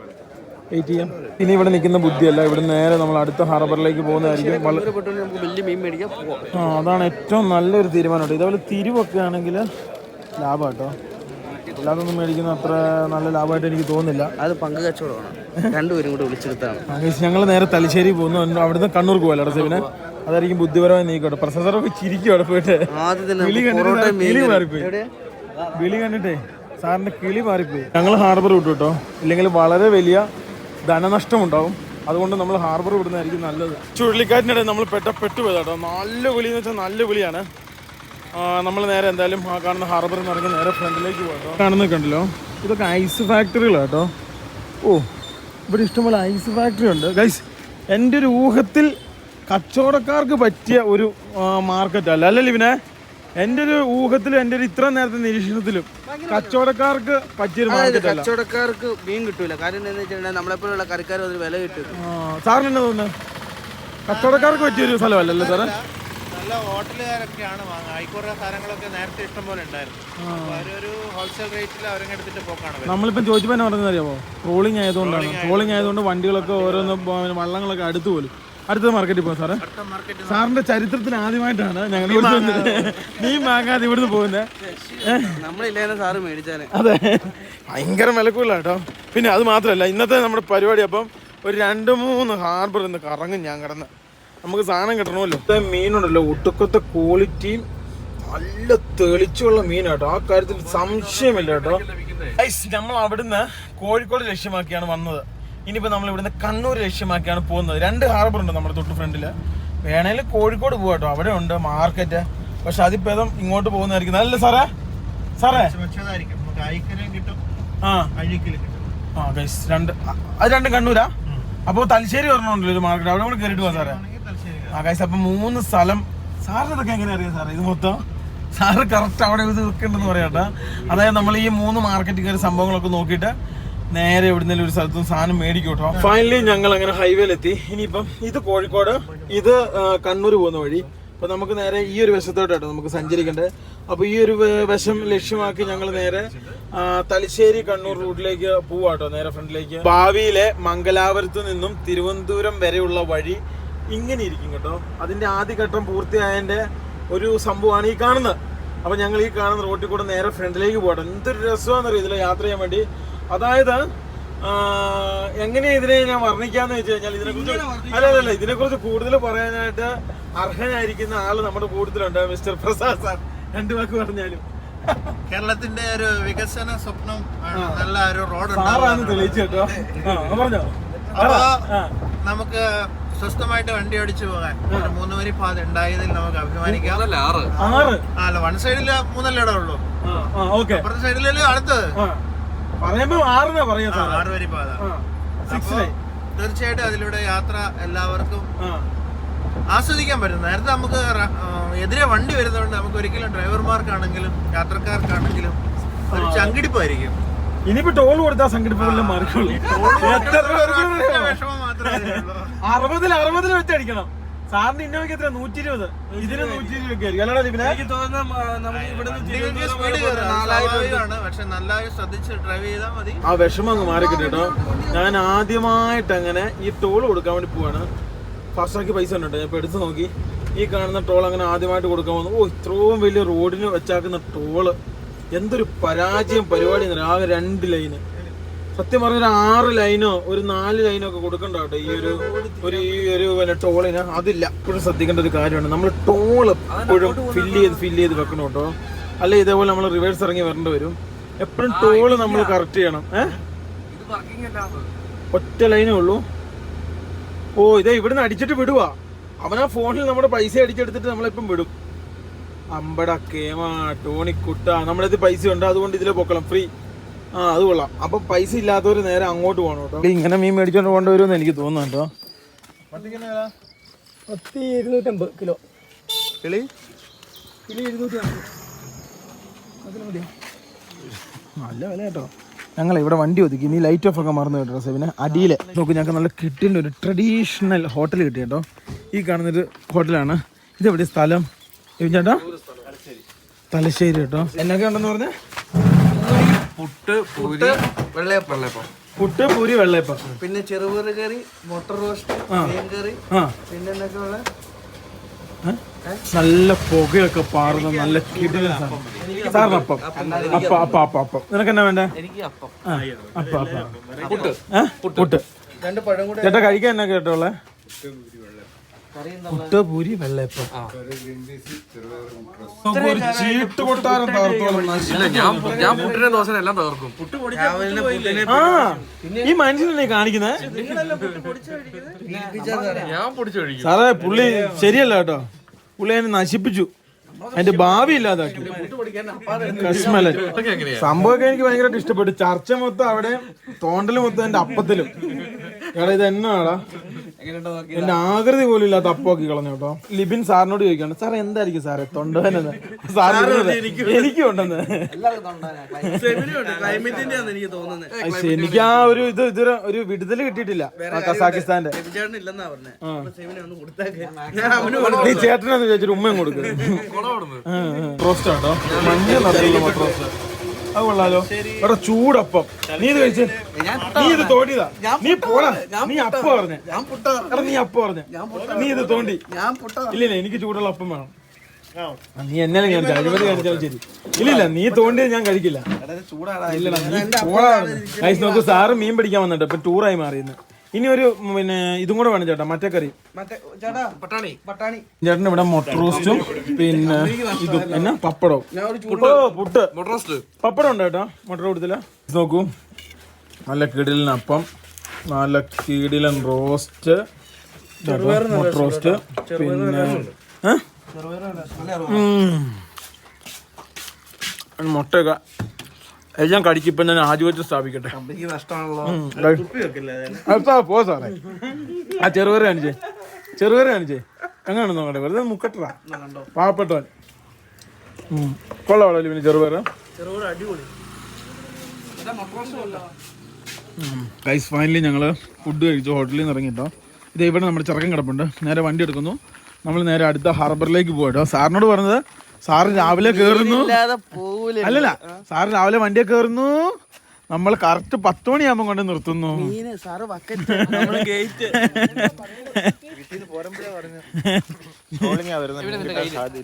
വെയിറ്റ് ചെയ്യാം. ഇനി ഇവിടെ നിൽക്കുന്ന ബുദ്ധിയല്ല, ഇവിടെ നേരെ നമ്മൾ അടുത്ത ഹാർബറിലേക്ക് പോകുന്നതായിരിക്കും. അതാണ് ഏറ്റവും നല്ലൊരു തീരുമാനം കേട്ടോ. ഇതേപോലെ തിരിവൊക്കെ ആണെങ്കിൽ ലാഭം കേട്ടോ. അല്ലാതൊന്നും മേടിക്കുന്ന അത്ര നല്ല ലാഭമായിട്ട് എനിക്ക് തോന്നുന്നില്ല. അത് പങ്ക് കച്ചവടമാണ്, രണ്ടുപേരും കൂടെ വിളിച്ചെടുത്താണ്. ഞങ്ങൾ നേരെ തലശ്ശേരി പോകുന്നു. അവിടുന്ന് കണ്ണൂർ പോകല്ലോ അടസേവിന്. അതായിരിക്കും ബുദ്ധിപരമായി നീക്കട്ടെ. പ്രൊഫസറൊക്കെ ചിരിക്കും അവിടെ പോയിട്ട്. വിളി കണ്ടിട്ടേ സാറിന്റെ കിളി മാറിപ്പോയി. ഞങ്ങൾ ഹാർബർ വിട്ടു കേട്ടോ. ഇല്ലെങ്കിൽ വളരെ വലിയ ധനനഷ്ടം ഉണ്ടാവും. അതുകൊണ്ട് നമ്മൾ ഹാർബർ വിടുന്നതായിരിക്കും നല്ലത്. ചുഴലിക്കാറ്റിനിടെ നമ്മൾ പെട്ടുപോയത് കേട്ടോ. നല്ല വിളി എന്ന് വെച്ചാൽ നല്ല വിളിയാണ്. നമ്മൾ നേരെ എന്തായാലും ആ കാണുന്ന ഹാർബറിൽ നിന്ന് ഇറങ്ങി നേരെ ഫ്രണ്ടിലേക്ക് പോകട്ടോ. കാണുന്നത് കണ്ടല്ലോ, ഇതൊക്കെ ഐസ് ഫാക്ടറികളാണ് കേട്ടോ. ഓ ഇവിടെ ഇഷ്ടംപോലെ ഐസ് ഫാക്ടറി ഉണ്ട് ഗൈസ്. എൻ്റെ ഒരു ഊഹത്തിൽ കച്ചവടക്കാർക്ക് പറ്റിയ ഒരു മാർക്കറ്റ് അല്ല അല്ലല്ലോ ഇവനെ. എൻ്റെ ഒരു ഊഹത്തിലും എൻ്റെ ഒരു ഇത്ര നേരത്തെ നിരീക്ഷണത്തിലും കച്ചവടക്കാർക്ക് പറ്റിയൊരു മാർക്കറ്റ് അല്ല. കച്ചവടക്കാർക്ക് മീൻ കിട്ടൂല. കാര്യം എന്താണെന്ന് വെച്ചിട്ടുണ്ടെങ്കിൽ നമ്മളെപ്പോലുള്ള കറിക്കാർ അതിന് വില കിട്ടും. സാറിന് എന്നാ തോന്നുന്നത്? കച്ചവടക്കാർക്ക് പറ്റിയൊരു സ്ഥലമല്ലല്ലോ സാറേ. നല്ല ഹോട്ടലുകാരൊക്കെയാണ് വാങ്ങുക. ആയിക്കോട്ടെ സാധനങ്ങളൊക്കെ നേരത്തെ ഇഷ്ടം പോലെ ഉണ്ടായിരുന്നു. ഒരു ഹോൾസെയിൽ റേറ്റിൽ അവരെടുത്തിട്ട് പോക്കാണ്. നമ്മളിപ്പം ചോദിച്ചപ്പോൾ എന്നാ പറഞ്ഞത് അറിയാമോ? ട്രോളിങ് ആയതുകൊണ്ടാണ്. ട്രോളിങ് ആയതുകൊണ്ട് വണ്ടികളൊക്കെ ഓരോന്ന് വള്ളങ്ങളൊക്കെ അടുത്ത് പോലും. അടുത്ത മാർക്കറ്റിൽ പോകും സാറേ. സാറിന്റെ ചരിത്രത്തിൽ ആദ്യമായിട്ടാണ് ഞങ്ങൾ മീൻ വാങ്ങാതെ ഇവിടുന്ന് പോകുന്നത്. സാറ് മേടിച്ചാലേ. അതെ, ഭയങ്കര വിലക്കൂല കേട്ടോ. പിന്നെ അത് മാത്രമല്ല ഇന്നത്തെ നമ്മുടെ പരിപാടി. അപ്പം ഒരു 2-3 ഹാർബർ ഇന്ന് കറങ്ങും ഞാൻ കിടന്ന്. നമുക്ക് സാധനം കിട്ടണമല്ലോ. മീനുണ്ടല്ലോ ഒട്ടുക്കത്തെ ക്വാളിറ്റിയും നല്ല തെളിച്ചുള്ള മീനാട്ടോ. ആ കാര്യത്തിൽ സംശയമില്ല കേട്ടോ. നമ്മൾ അവിടുന്ന് കോഴിക്കോട് ലക്ഷ്യമാക്കിയാണ് വന്നത്. ഇനിയിപ്പോൾ നമ്മൾ ഇവിടുന്ന് കണ്ണൂർ ലക്ഷ്യമാക്കിയാണ് പോകുന്നത്. 2 ഹാർബർ ഉണ്ട് നമ്മുടെ തൊട്ട് ഫ്രണ്ടിൽ. വേണേൽ കോഴിക്കോട് പോകാം കേട്ടോ. അവിടെ ഉണ്ട് മാർക്കറ്റ്. പക്ഷെ അതിപ്പേദം ഇങ്ങോട്ട് പോകുന്നതായിരിക്കും നല്ലല്ലേ സാറേ? സാറേ അത് 2 കണ്ണൂരാ. അപ്പോൾ തലശ്ശേരി പറഞ്ഞോണ്ടല്ലോ ഒരു മാർക്കറ്റ്, അവിടെ കൂടെ കയറിയിട്ട് പോകാം സാറേ. ഗൈസ് അപ്പം 3 സ്ഥലം. സാറിന് ഇതൊക്കെ എങ്ങനെ അറിയാം സാറേ? ഇത് മൊത്തം സാറ് കറക്റ്റ് അവിടെ ഇത് വെക്കുന്നുണ്ടെന്ന് പറയാട്ടോ. അതായത് നമ്മൾ ഈ 3 മാർക്കറ്റിൽ കയറി സംഭവങ്ങളൊക്കെ നോക്കിയിട്ട് നേരെ എവിടുന്നേലും ഒരു സ്ഥലത്തും സാധനം മേടിക്കും കേട്ടോ. ഫൈനലി ഞങ്ങൾ അങ്ങനെ ഹൈവേയിലെത്തി. ഇനിയിപ്പം ഇത് കോഴിക്കോട്, ഇത് കണ്ണൂർ പോകുന്ന വഴി. അപ്പൊ നമുക്ക് നേരെ ഈ ഒരു വശത്തോട്ടാട്ടോ നമുക്ക് സഞ്ചരിക്കേണ്ടത്. അപ്പൊ ഈ ഒരു വശം ലക്ഷ്യമാക്കി ഞങ്ങൾ നേരെ തലശ്ശേരി കണ്ണൂർ റൂട്ടിലേക്ക് പോവാട്ടോ, നേരെ ഫ്രണ്ടിലേക്ക്. ഭാവിയിലെ മംഗലാപുരത്ത് നിന്നും തിരുവനന്തപുരം വരെയുള്ള വഴി ഇങ്ങനെ ഇരിക്കും കേട്ടോ. അതിന്റെ ആദ്യഘട്ടം പൂർത്തിയായതിന്റെ ഒരു സംഭവമാണ് ഈ കാണുന്നത്. അപ്പൊ ഞങ്ങൾ ഈ കാണുന്ന റോട്ടിൽ കൂടെ നേരെ ഫ്രണ്ടിലേക്ക് പോകട്ടെ. എന്തൊരു രസമാണെന്നറിയാം ഇതിൽ യാത്ര ചെയ്യാൻ വേണ്ടി. അതായത് എങ്ങനെയാ ഇതിനെ ഞാൻ വർണ്ണിക്കാന്ന് വെച്ച് കഴിഞ്ഞാൽ ഇതിനെക്കുറിച്ച് കൂടുതൽ പറയാനായിട്ട് അർഹനായിരിക്കുന്ന ആള് നമ്മുടെ കൂട്ടത്തിലുണ്ട്, മിസ്റ്റർ പ്രസാദ് സാർ. 2 വാക്ക് പറഞ്ഞാലും കേരളത്തിന്റെ ഒരു വികസന സ്വപ്നം, നല്ല ഒരു റോഡ് സാറാണ് തെളിയിച്ചു കേട്ടോ. പറഞ്ഞോ. നമുക്ക് സ്വസ്ഥമായിട്ട് വണ്ടി ഓടിച്ചു പോകാൻ ഒരു 3 വരി പാത ഉണ്ടായതിൽ നമുക്ക് അഭിമാനിക്കാം. അല്ല, വൺ സൈഡിൽ 3 ഇടം ഉള്ളൂ, അപ്പുറത്തെ സൈഡിലല്ലേ അടുത്തത് 6 വരി പാത. തീർച്ചയായിട്ടും അതിലൂടെ യാത്ര എല്ലാവർക്കും ആസ്വദിക്കാൻ പറ്റും. നേരത്തെ നമുക്ക് എതിരെ വണ്ടി വരുന്നതുകൊണ്ട് നമുക്ക് ഒരിക്കലും ഡ്രൈവർമാർക്കാണെങ്കിലും യാത്രക്കാർക്കാണെങ്കിലും ഒരു ചങ്കിടിപ്പായിരിക്കും. ഇനിയിപ്പോ ടോൾ കൊടുത്താൽ സംഘടിപ്പെല്ലാം മാറിക്കോളൂ. വിഷമം മാത്രമേ 60 വെച്ച് അടിക്കണം. സാറിന് ഇന്നോവയ്ക്ക് എത്ര 120, ഇതിന് 120 സ്വാഭാവികമാണ്. പക്ഷെ നല്ലതായി ശ്രദ്ധിച്ച് ഡ്രൈവ് ചെയ്താൽ മതി. ആ വിഷമം അങ്ങ് മാറിക്കിട്ട് കേട്ടോ. ഞാൻ ആദ്യമായിട്ട് അങ്ങനെ ഈ ടോൾ കൊടുക്കാൻ വേണ്ടി പോവാണ്. ഫാസ്റ്റാക്കി പൈസ ഉണ്ട് കേട്ടോ. ഞാൻ ഇപ്പൊ എടുത്ത് നോക്കി, ഈ കാണുന്ന ടോൾ അങ്ങനെ ആദ്യമായിട്ട് കൊടുക്കാൻ വന്നു. ഇത്രയും വലിയ റോഡിന് വെച്ചാക്കുന്ന ടോള് എന്തൊരു പരാജയം പരിപാടി. ആകെ 2 ലൈന്, സത്യം പറഞ്ഞ 6 ലൈനോ ഒരു 4 ലൈനോ ഒക്കെ കൊടുക്കണ്ട കേട്ടോ ഈ ഒരു ടോളിന്. അതില്ല. എപ്പോഴും ശ്രദ്ധിക്കേണ്ട ഒരു കാര്യമാണ്, നമ്മൾ ടോൾ എപ്പോഴും ഫില്ല് ചെയ്ത് വെക്കണം കേട്ടോ. അല്ലെ ഇതേപോലെ നമ്മൾ റിവേഴ്സ് ഇറങ്ങി വരേണ്ടി വരും. എപ്പോഴും ടോള് നമ്മൾ കറക്റ്റ് ചെയ്യണം. ഒറ്റ ലൈനേ ഉള്ളൂ. ഇതേ ഇവിടുന്ന് അടിച്ചിട്ട് വിടുവാ. അവനാ ഫോണിൽ നമ്മുടെ പൈസ അടിച്ചെടുത്തിട്ട് നമ്മളിപ്പം വിടും. അമ്പട കേമാ ടോണിക്കുട്ട, നമ്മുടെ പൈസ ഉണ്ട് അതുകൊണ്ട് ഇതിലെ പൊക്കണം ഫ്രീ. അത് കൊള്ളാം. അപ്പൊ പൈസ ഇല്ലാത്തവര് നേരെ അങ്ങോട്ട് പോകണം കേട്ടോ. ഇങ്ങനെ മീൻ മേടിച്ചോണ്ട് കൊണ്ടുവരുമെന്ന് എനിക്ക് തോന്നുന്നു കേട്ടോ. 250 കിലോ കിളി 250. നല്ല വില കേട്ടോ. ഞങ്ങൾ ഇവിടെ വണ്ടി ഒതുക്കി. ഇനി ലൈറ്റ് ഓഫ് ഒക്കെ മറന്നു കേട്ടോ. സെവിന് അടിയിലെ നോക്ക്, ഞങ്ങൾക്ക് നല്ല കിട്ടിൻ്റെ ഒരു ട്രഡീഷണൽ ഹോട്ടൽ കിട്ടി കേട്ടോ. ഈ കാണുന്നൊരു ഹോട്ടലാണ്. ഇതെവിടെ സ്ഥലം ചേട്ടാ? തലശ്ശേരി കേട്ടോ. എന്നൊക്കെ ഉണ്ടെന്ന് പറഞ്ഞ പുട്ട് പൂരി വെള്ളയപ്പം, പിന്നെ ചെറുപയർ കറി, മുട്ട റോസ്റ്റ്, മീൻ കറി, പിന്നെ എന്തൊക്കെയുള്ള നല്ല പുകയൊക്കെ പാറുന്ന നല്ല കിടിലൻ സാറിന് അപ്പം. നിനക്ക് എന്നാ വേണ്ടേ? പുട്ട്. ചേട്ടാ കഴിക്കാൻ എന്നാ കേട്ടോളെ? പുട്ട് പൂരി വെള്ളയപ്പം. ചീട്ട് കൊട്ടാരം ഈ മനുഷ്യനെ കാണിക്കുന്നേ സാറേ. പുള്ളി ശരിയല്ല കേട്ടോ. പുള്ളി അതിനെ നശിപ്പിച്ചു, അതിന്റെ ഭാവി ഇല്ലാതാക്കി. കശ്മലൻ സംഭവമൊക്കെ എനിക്ക് ഭയങ്കരമായിട്ട് ഇഷ്ടപ്പെട്ടു. ചർച്ച മൊത്തം അവിടെ, തോണ്ടല് മൊത്തം എന്റെ അപ്പത്തിലും. എടാ ഇത് എന്നാടാ, എന്റെ ആകൃതി പോലും ഇല്ലാത്ത അപ്പമാക്കി കളഞ്ഞു കേട്ടോ. ലിബിൻ സാറിനോട് ചോദിക്കാണ്, സാർ എന്തായിരിക്കും സാറേ തൊണ്ടവനെന്ന്? സാറിന് എനിക്കും ഉണ്ടെന്ന്. എനിക്ക് ആ ഒരു ഒരു വിടുതല് കിട്ടിയിട്ടില്ല കസാക്കിസ്ഥാന്റെ. ചേട്ടനെന്ന് ചോദിച്ചിട്ട് ഉമ്മയും കൊടുക്കും. റോസ്റ്റ് ആട്ടോ, മഞ്ഞ നിറയുള്ള മുട്ട റോസ്റ്റ്. അത് കൊള്ളാലോ. എടാ ചൂടപ്പം. നീ ഇത് കഴിച്ചേ, നീ ഇത് തോണ്ടിയതാ. നീ പോടാ, നീ അപ്പം പറഞ്ഞേ. എടാ നീ അപ്പം പറഞ്ഞേ, നീ ഇത് തോണ്ടി. ഇല്ലില്ല, എനിക്ക് ചൂടുള്ള അപ്പം വേണം. നീ എന്നാലും കാണിച്ചാൽ അഴിമതി കാണിച്ചാലും ശരി. ഇല്ലില്ല, നീ തോണ്ടിയത് ഞാൻ കഴിക്കില്ല. ഇല്ലടാ നീ പോടാ. കഴിച്ച് നോക്കൂ, സാറ് മീൻ പിടിക്കാൻ വന്നിട്ട് ഇപ്പൊ ടൂറായി മാറിയെന്ന്. ഇനി ഒരു പിന്നെ ഇതും കൂടെ വേണം ചേട്ടാ, മറ്റേ കറി. ചേട്ടന് ഇവിടെ മുട്ട റോസ്റ്റും പിന്നെ ഇതും എന്നാ പപ്പടവും. പുട്ട് പപ്പടം ഉണ്ട് കേട്ടോ. മുട്ട കൊടുത്തില്ല. നോക്കൂ, നല്ല കിടിലൻ അപ്പം, നല്ല കിടിലൻ റോസ്റ്റ്, മുട്ട റോസ്റ്റ്, പിന്നെ മുട്ടയൊക്കെ എല്ലാം കടിക്കിപ്പം ഞാൻ ആജീവത്തിൽ സ്ഥാപിക്കട്ടെ. പോ സാറേ. ആ ചെറുപയർ കാണിച്ചേ, എങ്ങനെയാണ് നോക്കട്ടെ. വെറുതെ മുക്കട്ടാ പാവപ്പെട്ടവൻ. കൊള്ളാവളോ പിന്നെ ചെറുപയർ. ഗൈസ് ഫൈനലി ഞങ്ങള് ഫുഡ് കഴിച്ചു, ഹോട്ടലിൽ നിന്ന് ഇറങ്ങിട്ടോ. ഇത് ഇവിടെ നമ്മുടെ ചെറുക്കൻ കിടപ്പുണ്ട്. നേരെ വണ്ടി എടുക്കുന്നു, നമ്മൾ നേരെ അടുത്ത ഹാർബറിലേക്ക് പോകട്ടോ. സാറിനോട് പറഞ്ഞത് സാറ് രാവിലെ കയറുന്നു, അല്ലല്ല സാറ് രാവിലെ വണ്ടിയെ കയറുന്നു, നമ്മൾ കറക്റ്റ് 10 മണിയാകുമ്പോ കൊണ്ട് നിർത്തുന്നു.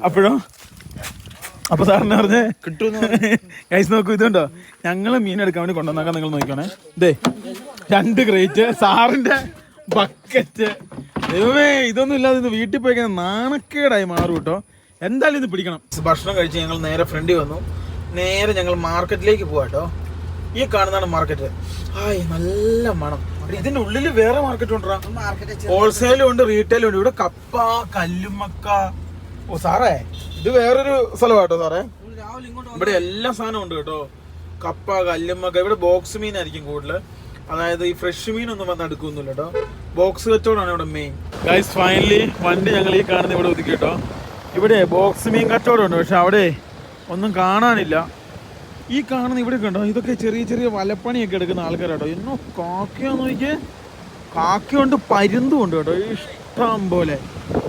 അപ്പോഴോ അപ്പൊ സാറിന് പറഞ്ഞേ കിട്ടും. ഗൈസ് നോക്കൂ, ഇതുണ്ടോ ഞങ്ങള് മീൻ എടുക്കാൻ വേണ്ടി കൊണ്ടുവന്നാക്കാൻ. നിങ്ങൾ നോക്കണേ, ഇതേ 2 ക്രേറ്റ്, സാറിന്റെ ബക്കറ്റ്. ദൈവമേ, ഇതൊന്നും ഇല്ലാതെ ഇത് വീട്ടിൽ പോയി നാണക്കേടായി മാറും കേട്ടോ. എന്തായാലും ഇത് പിടിക്കണം. ഭക്ഷണം കഴിച്ച് ഞങ്ങൾ നേരെ ഫ്രണ്ടിൽ വന്നു. നേരെ ഞങ്ങൾ മാർക്കറ്റിലേക്ക് പോവാട്ടോ. ഈ കാണുന്നതാണ് മാർക്കറ്റ്. ഹായ്, നല്ല മണം. ഇതിന്റെ ഉള്ളിൽ വേറെ മാർക്കറ്റ് ഉണ്ടോ? മാർക്കറ്റ് ഹോൾസെയിലും ഉണ്ട് റീറ്റെയിലും ഉണ്ട്. ഇവിടെ കപ്പ, കല്ലുമ്മക്ക. ഓ സാറേ, ഇത് വേറൊരു സ്ഥലമാട്ടോ സാറേ. രാവിലെ ഇങ്ങോട്ട് ഇവിടെ എല്ലാ സാധനവും ഉണ്ട് കേട്ടോ. കപ്പ, കല്ലുമ്മക്ക. ഇവിടെ ബോക്സ് മീനായിരിക്കും കൂടുതൽ. അതായത് ഈ ഫ്രഷ് മീനൊന്നും വന്ന് എടുക്കുന്നില്ല കേട്ടോ. ബോക്സ് കച്ചവടമാണ് ഇവിടെ മെയിൻ. ഗൈസ് ഫൈനലി വണ്ടി ഞങ്ങൾ ഈ കാണുന്ന ഇവിടെ ഒതുക്കി കേട്ടോ. ഇവിടെ ബോക്സ് മീൻ കച്ചവടം ഉണ്ട്, പക്ഷെ അവിടെ ഒന്നും കാണാനില്ല. ഈ കാണുന്ന ഇവിടെ കണ്ടോ, ഇതൊക്കെ ചെറിയ ചെറിയ വലപ്പണിയൊക്കെ എടുക്കുന്ന ആൾക്കാരാട്ടോ. എന്നോ കാക്കയാന്ന് നോക്കിയേ, കാക്കയുണ്ട്, പരുന്തും ഉണ്ട് കേട്ടോ, ഇഷ്ടം പോലെ.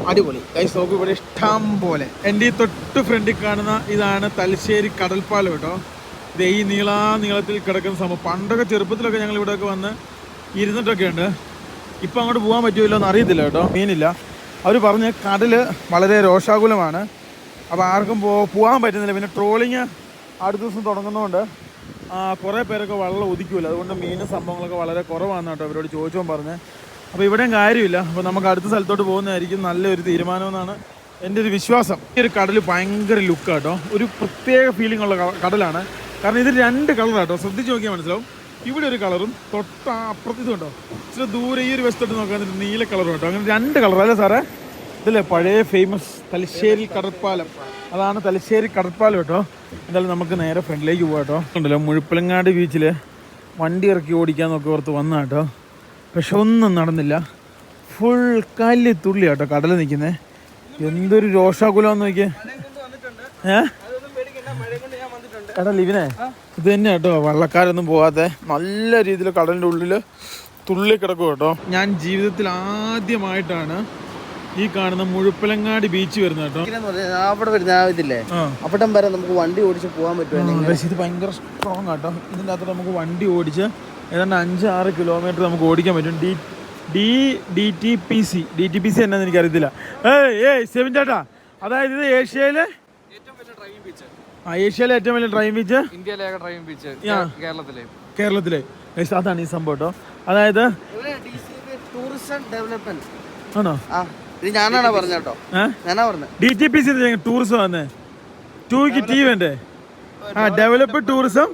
അടിപൊളി ഗൈസ്, നോക്കും ഇവിടെ ഇഷ്ടം പോലെ. എൻ്റെ ഈ തൊട്ട് ഫ്രണ്ടിൽ കാണുന്ന ഇതാണ് തലശ്ശേരി കടൽപ്പാലം കേട്ടോ. ഇത് ഈ നീളത്തിൽ കിടക്കുന്ന സംഭവം. പണ്ടൊക്കെ ചെറുപ്പത്തിലൊക്കെ ഞങ്ങൾ ഇവിടെയൊക്കെ വന്ന് ഇരുന്നിട്ടൊക്കെ ഉണ്ട്. ഇപ്പം അങ്ങോട്ട് പോകാൻ പറ്റുമല്ലോ എന്ന് അറിയത്തില്ല കേട്ടോ, മീനില്ല. അവർ പറഞ്ഞ് കടൽ വളരെ രോഷാകുലമാണ്, അപ്പോൾ ആർക്കും പോകാൻ പറ്റുന്നില്ല. പിന്നെ ട്രോളിങ് അടുത്ത ദിവസം തുടങ്ങുന്നതുകൊണ്ട് കുറേ പേരൊക്കെ വെള്ളം ഒതുക്കില്ല, അതുകൊണ്ട് മീനും സംഭവങ്ങളൊക്കെ വളരെ കുറവാണ് കേട്ടോ അവരോട് ചോദിച്ചോ പറഞ്ഞ്. അപ്പോൾ ഇവിടെയും കാര്യമില്ല. അപ്പോൾ നമുക്ക് അടുത്ത സ്ഥലത്തോട്ട് പോകുന്നതായിരിക്കും നല്ലൊരു തീരുമാനമെന്നാണ് എൻ്റെ ഒരു വിശ്വാസം. ഈ ഒരു കടൽ ഭയങ്കര ലുക്ക് കേട്ടോ, ഒരു പ്രത്യേക ഫീലിംഗ് ഉള്ള കടലാണ്. കാരണം ഇത് 2 കളറാട്ടോ, ശ്രദ്ധിച്ച് നോക്കിയാൽ മനസ്സിലാവും. ഇവിടെ ഒരു കളറും അപ്പുറത്ത് ഇതുണ്ടോ, ഇച്ചിരി ദൂരെ ഈ ഒരു വശത്തോട്ട് നോക്കാൻ നീല കളറും കേട്ടോ. അങ്ങനെ 2 കളർ അല്ലേ സാറേ? ഇതല്ലേ പഴയ ഫേമസ് തലശ്ശേരി കടൽപ്പാലം. അതാണ് തലശ്ശേരി കടൽപ്പാലം കേട്ടോ. എന്തായാലും നമുക്ക് നേരെ ഫ്രണ്ടിലേക്ക് പോകാം കേട്ടോ. ഉണ്ടല്ലോ മുഴുപ്പിലങ്ങാട് ബീച്ചിൽ വണ്ടി ഇറക്കി ഓടിക്കാന്നൊക്കെ ഓർത്ത് വന്ന കേട്ടോ, പക്ഷെ ഒന്നും നടന്നില്ല. ഫുൾ കല്ല് തുള്ളി കേട്ടോ കടൽ നിൽക്കുന്നത്. എന്തൊരു രോഷാകുലമെന്ന് നോക്കിയേ. എടാ ലിവിനെ, ഇത് തന്നെ കേട്ടോ വള്ളക്കാരൊന്നും പോകാതെ നല്ല രീതിയിൽ കടലിൻ്റെ ഉള്ളിൽ തുള്ളി കിടക്കും കേട്ടോ. ഞാൻ ജീവിതത്തിൽ ആദ്യമായിട്ടാണ് ഈ കാണുന്ന മുഴുപ്പിലങ്ങാടി ബീച്ച് വരുന്നത് കേട്ടോ. അവിടെ വരുന്ന ഇതില്ലേ, അവിടം വരെ നമുക്ക് വണ്ടി ഓടിച്ച് പോകാൻ പറ്റും. ഇത് ഭയങ്കര സ്ട്രോങ് കേട്ടോ. ഇതിൻ്റെ അകത്ത് നമുക്ക് വണ്ടി ഓടിച്ച് ഏതാണ്ട് 5-6 കിലോമീറ്റർ നമുക്ക് ഓടിക്കാൻ പറ്റും. DTPC എന്നാന്ന് എനിക്കറിയത്തില്ല. സെവിൻ ചേട്ടാ, അതായത് ഇത് ഏഷ്യയിലെ ഏറ്റവും വലിയ ഡ്രൈവിംഗ് ബീച്ച്, ഇന്ത്യയിലെ ഡ്രൈവിംഗ് ബീച്ച് കേരളത്തിലെ. അതാണ് ഈ സംഭവം കേട്ടോ. അതായത് ടൂറിസം ഡെവലപ്മെന്റ് ആണോ? ഞാനാണ് പറഞ്ഞോ, ഞാനാ പറഞ്ഞത്. DTPC ടൂറിസം വന്നേ, 2ക്ക് T വേണ്ടേ? ഡെവലപ്പ് ടൂറിസം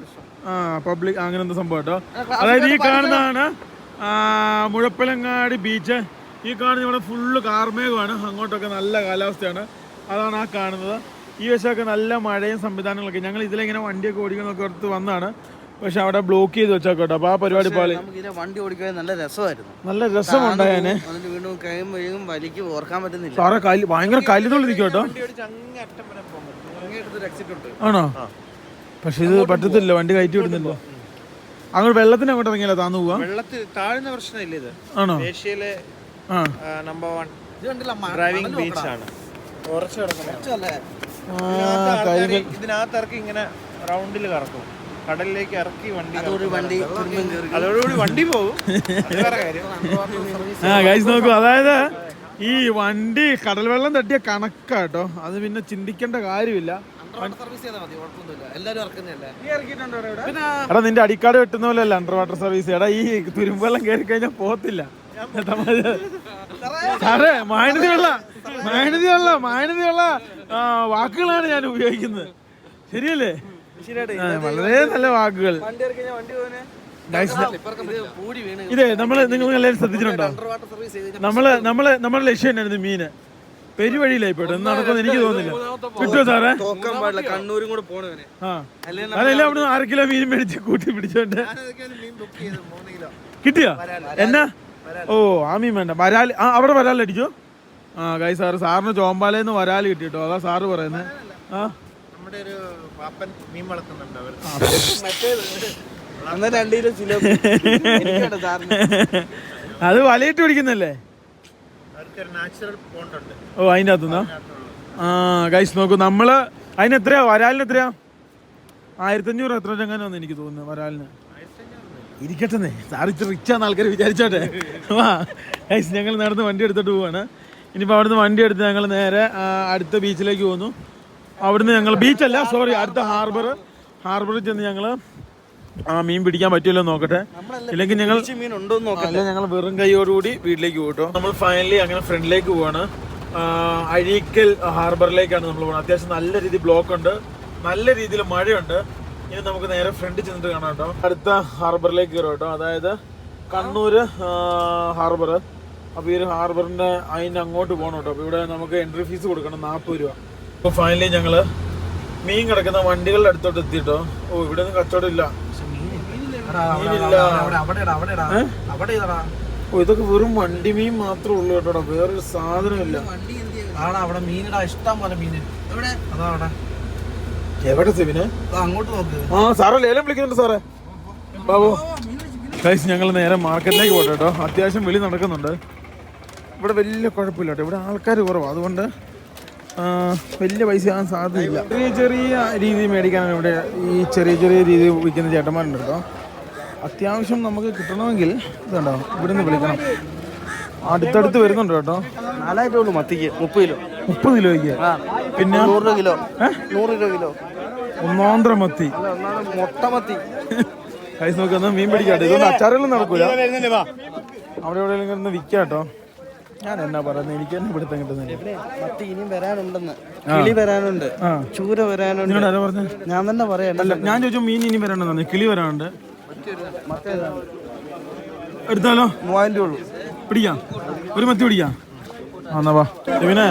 പബ്ലിക്, അങ്ങനെ എന്താ സംഭവം കേട്ടോ. അതായത് ഈ കാണുന്നതാണ് മുഴപ്പിലങ്ങാടി ബീച്ച്. ഈ കാണുന്ന ഇവിടെ ഫുള്ള് കാർമേഘമാണ്, അങ്ങോട്ടൊക്കെ നല്ല കാലാവസ്ഥയാണ്. അതാണ് ആ കാണുന്നത്. ഈ വശമൊക്കെ നല്ല മഴയും സംവിധാനങ്ങളൊക്കെ. ഞങ്ങൾ ഇതിലെങ്ങനെ വണ്ടിയൊക്കെ ഓടിക്കുന്നൊക്കെ ഓർത്ത് വന്നതാണ്, പക്ഷെ അവിടെ ബ്ലോക്ക് ചെയ്ത് വെച്ചോട്ടോ. അപ്പോൾ ആ പരിപാടി പോലെ വണ്ടി ഓടിക്കാൻ നല്ല രസമായിരുന്നു, നല്ല രസമുണ്ടായേനെ. ഓർക്കാൻ പറ്റുന്നില്ല സാറേ, ഭയങ്കര കല്ലുന്നുള്ളി നിൽക്കും കേട്ടോ. ആണോ? പക്ഷെ ഇത് പറ്റത്തില്ല, വണ്ടി കയറ്റി വിടുന്നില്ല. അങ്ങോട്ട് വെള്ളത്തിന് അങ്ങോട്ട് ഇറങ്ങിയല്ലോ, താന്നു പോവാ. വെള്ളത്തിൽ താഴ്ന്ന പ്രശ്നമില്ല. ഇത് ആണോ? ഏഷ്യയിലെ നമ്പർ 1 ഡ്രൈവിംഗ് ബീച്ച് ആണ്. ഇതിനകത്ത് ഇറക്കി ഇങ്ങനെ റൗണ്ടിൽ കറക്കും, കടലിലേക്ക് ഇറക്കി അതോടുകൂടി വണ്ടി പോകും. നോക്കൂ, അതായത് ഈ വണ്ടി കടൽ വെള്ളം തട്ടിയ കണക്കാട്ടോ, അത് പിന്നെ ചിന്തിക്കേണ്ട കാര്യമില്ല. എടാ നിന്റെ അടിക്കാട് വെട്ടുന്ന പോലെ അല്ല അണ്ടർ വാട്ടർ സർവീസ്. എടാ ഈ തുരുമ്പെല്ലാം കയറി കഴിഞ്ഞാൽ പോകത്തില്ല. സാറേ, മാന്യതയുള്ള വാക്കുകളാണ് ഞാൻ ഉപയോഗിക്കുന്നത്, ശരിയല്ലേ? വളരെ നല്ല വാക്കുകൾ. ഇതേ നിങ്ങൾ എല്ലാവരും ശ്രദ്ധിച്ചിട്ടുണ്ടോ? നമ്മളെ ലക്ഷ്യം എന്നായിരുന്നു മീന്. പെരുവഴിയിലായി പോയിട്ട് നടക്കുമെന്ന് എനിക്ക് തോന്നുന്നില്ല. കിട്ടുമോ സാറേ? കണ്ണൂരും കൂടെ പോണവനെ അതെല്ലാം അവിടെ 6 കിലോ മീൻ മേടിച്ച് കൂട്ടി പിടിച്ചോണ്ട് കിട്ടിയോ? എന്നാ? ഓ, ആ മീൻ വേണ്ട, വരാൽ. അവിടെ വരാൽ അടിച്ചോ? ഗൈ സാറിന് ചോമ്പാലേന്ന് വരാൽ കിട്ടിട്ടോ, അതാ സാറ് പറയുന്നത്. നമ്മുടെ ഒരു പാപ്പൻ മീൻ വളർത്തുന്നുണ്ട് അവർ. അത് വലയിട്ട് പിടിക്കുന്നല്ലേ? ഓ, അതിൻ്റെ അകത്തുനിന്നാ? ഗൈസ് നോക്കൂ, നമ്മള് അതിനെത്രയാ, വരാലിന് എത്രയാ? 1500 എത്ര ചങ്ങനെ വന്നു എനിക്ക് തോന്നുന്നു വരാലിന്. ഇരിക്കട്ടെ, സാറ് ഇത്ര റിച്ചാന്ന് ആൾക്കാർ വിചാരിച്ചോട്ടെ. ഗൈസ് ഞങ്ങൾ നടന്ന് വണ്ടി എടുത്തിട്ട് പോവാണ്. ഇനിയിപ്പോൾ അവിടുന്ന് വണ്ടി എടുത്ത് ഞങ്ങൾ നേരെ അടുത്ത ബീച്ചിലേക്ക് പോന്നു. അവിടുന്ന് ഞങ്ങൾ ബീച്ചല്ല, സോറി, അടുത്ത ഹാർബറിൽ ചെന്ന് ഞങ്ങൾ മീൻ പിടിക്കാൻ പറ്റുമല്ലോ നോക്കട്ടെ. ഇല്ലെങ്കിൽ ഞങ്ങൾ വെറും കൈയോടുകൂടി വീട്ടിലേക്ക് പോകട്ടോ. നമ്മൾ ഫൈനലി അങ്ങനെ ഫ്രണ്ടിലേക്ക് പോവാണ്. അഴീക്കൽ ഹാർബറിലേക്കാണ് നമ്മൾ പോകുന്നത്. അത്യാവശ്യം നല്ല രീതിയിൽ ബ്ലോക്ക് ഉണ്ട്, നല്ല രീതിയിൽ മഴയുണ്ട്. ഇനി നമുക്ക് നേരെ ഫ്രണ്ടിൽ ചെന്നിട്ട് കാണാം കേട്ടോ. അടുത്ത ഹാർബറിലേക്ക് കയറും കേട്ടോ. അതായത് കണ്ണൂര് ഹാർബർ. അപ്പോൾ ഈ ഒരു ഹാർബറിൻ്റെ അതിൻ്റെ അങ്ങോട്ട് പോകണം കേട്ടോ. അപ്പോൾ ഇവിടെ നമുക്ക് എൻട്രി ഫീസ് കൊടുക്കണം 40 രൂപ. അപ്പോൾ ഫൈനലി ഞങ്ങൾ മീൻ കിടക്കുന്ന വണ്ടികളുടെ അടുത്തോട്ട് എത്തിയിട്ടോ. ഓ ഇവിടെ ഒന്നും കച്ചവടം ഇല്ല, മീനില്ല. ഓ ഇതൊക്കെ വെറും വണ്ടി മീൻ മാത്രമേ ഉള്ളൂ കേട്ടോ, വേറൊരു സാധനമില്ല. അവിടെ മീനിടാ, ഇഷ്ടം പോലെ മീന്. എവിടെ സെവിന്? അങ്ങോട്ട് നോക്ക്. ആ സാറേ ലേലം വിളിക്കുന്നുണ്ട് സാറേ. ബാബു ഗൈസ് ഞങ്ങൾ നേരെ മാർക്കറ്റിലേക്ക് പോട്ടെ കേട്ടോ. അത്യാവശ്യം വെളി നടക്കുന്നുണ്ട്. ഇവിടെ വലിയ കുഴപ്പമില്ല കേട്ടോ, ഇവിടെ ആൾക്കാർ കുറവാണ്, അതുകൊണ്ട് വലിയ പൈസ ആകാൻ സാധ്യതയില്ല. ചെറിയ ചെറിയ രീതിയിൽ മേടിക്കാനാണ് ഇവിടെ ഈ ചെറിയ ചെറിയ രീതിയിൽ വിൽക്കുന്ന ചേട്ടന്മാരുണ്ട് കേട്ടോ. അത്യാവശ്യം നമുക്ക് കിട്ടണമെങ്കിൽ ഇതുണ്ടോ ഇവിടെ നിന്ന് വിളിക്കണം. അടുത്തടുത്ത് വരുന്നുണ്ട് കേട്ടോ. 4 ഉള്ളൂ മത്തിക്ക്. 30 കിലോ. 30 കിലോയ്ക്ക്. പിന്നെ 100 കിലോ. 100 കിലോ. ഒന്നാന്തര മത്തി, മുട്ട മത്തി. കൈസ് നോക്കുന്ന മീൻ പിടിക്കാട്ടെ. ഇതൊന്നും അച്ചാറുകളും നടക്കൂല. അവിടെ എവിടെയെങ്കിലും വിൽക്കാം കേട്ടോ. ഞാൻ എന്നാ പറയുന്നത്, എനിക്ക് തന്നെ പിടുത്തം കിട്ടുന്നില്ല. മത്തി ഇനിയും വരാനുണ്ടെന്ന്. കിളി വരാനുണ്ട്, ചൂര വരാനുണ്ട്. പറഞ്ഞ ഞാൻ തന്നെ പറയാം. ഞാൻ ചോദിച്ചു മീൻ ഇനി വരാനുണ്ടെന്ന്. കിളി വരാനുണ്ട്. എടുത്താലോ? 3000 രൂപ ഉള്ളൂ. പിടിക്കാം, ഒരു മത്തി പിടിക്കാം. എന്നാ വാ. പിന്നെ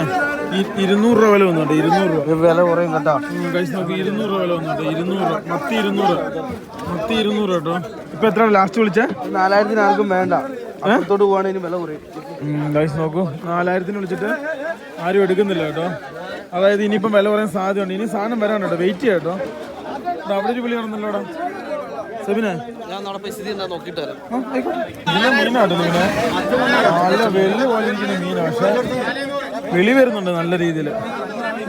200 രൂപ വില വന്നുണ്ട്. 200 രൂപ വില കുറയും കേട്ടോ. കഴിച്ച് നോക്കി. 200 രൂപ വില വന്നുണ്ട്. 200 മത്തി 200 കേട്ടോ. ഇപ്പൊ എത്ര ലാസ്റ്റ് വിളിച്ചേ? 4000 ആർക്കും വേണ്ട. അപ്പുറത്തോട്ട് പോവാണെങ്കിൽ വില കുറയും. കഴിച്ച് നോക്കൂ. 4000 വിളിച്ചിട്ട് ആരും എടുക്കുന്നില്ല കേട്ടോ. അതായത് ഇനിയിപ്പം വില പറയാൻ സാധ്യതയുണ്ട്. ഇനി സാധനം വരാൻ കേട്ടോ, വെയിറ്റ് ചെയ്യാം കേട്ടോ. അവിടെ ഒരു വിളി നടന്നല്ലോ അവിടെ. സെബിനെ ഞാൻ നാളെ പൈസ നോക്കിയിട്ട് തരാം. മീനാട്ടോ നിങ്ങളെ നല്ല വെള്ളി പോലെ ഇരിക്കുന്ന മീനാണ്. പക്ഷെ വെളി വരുന്നുണ്ട് നല്ല രീതിയിൽ.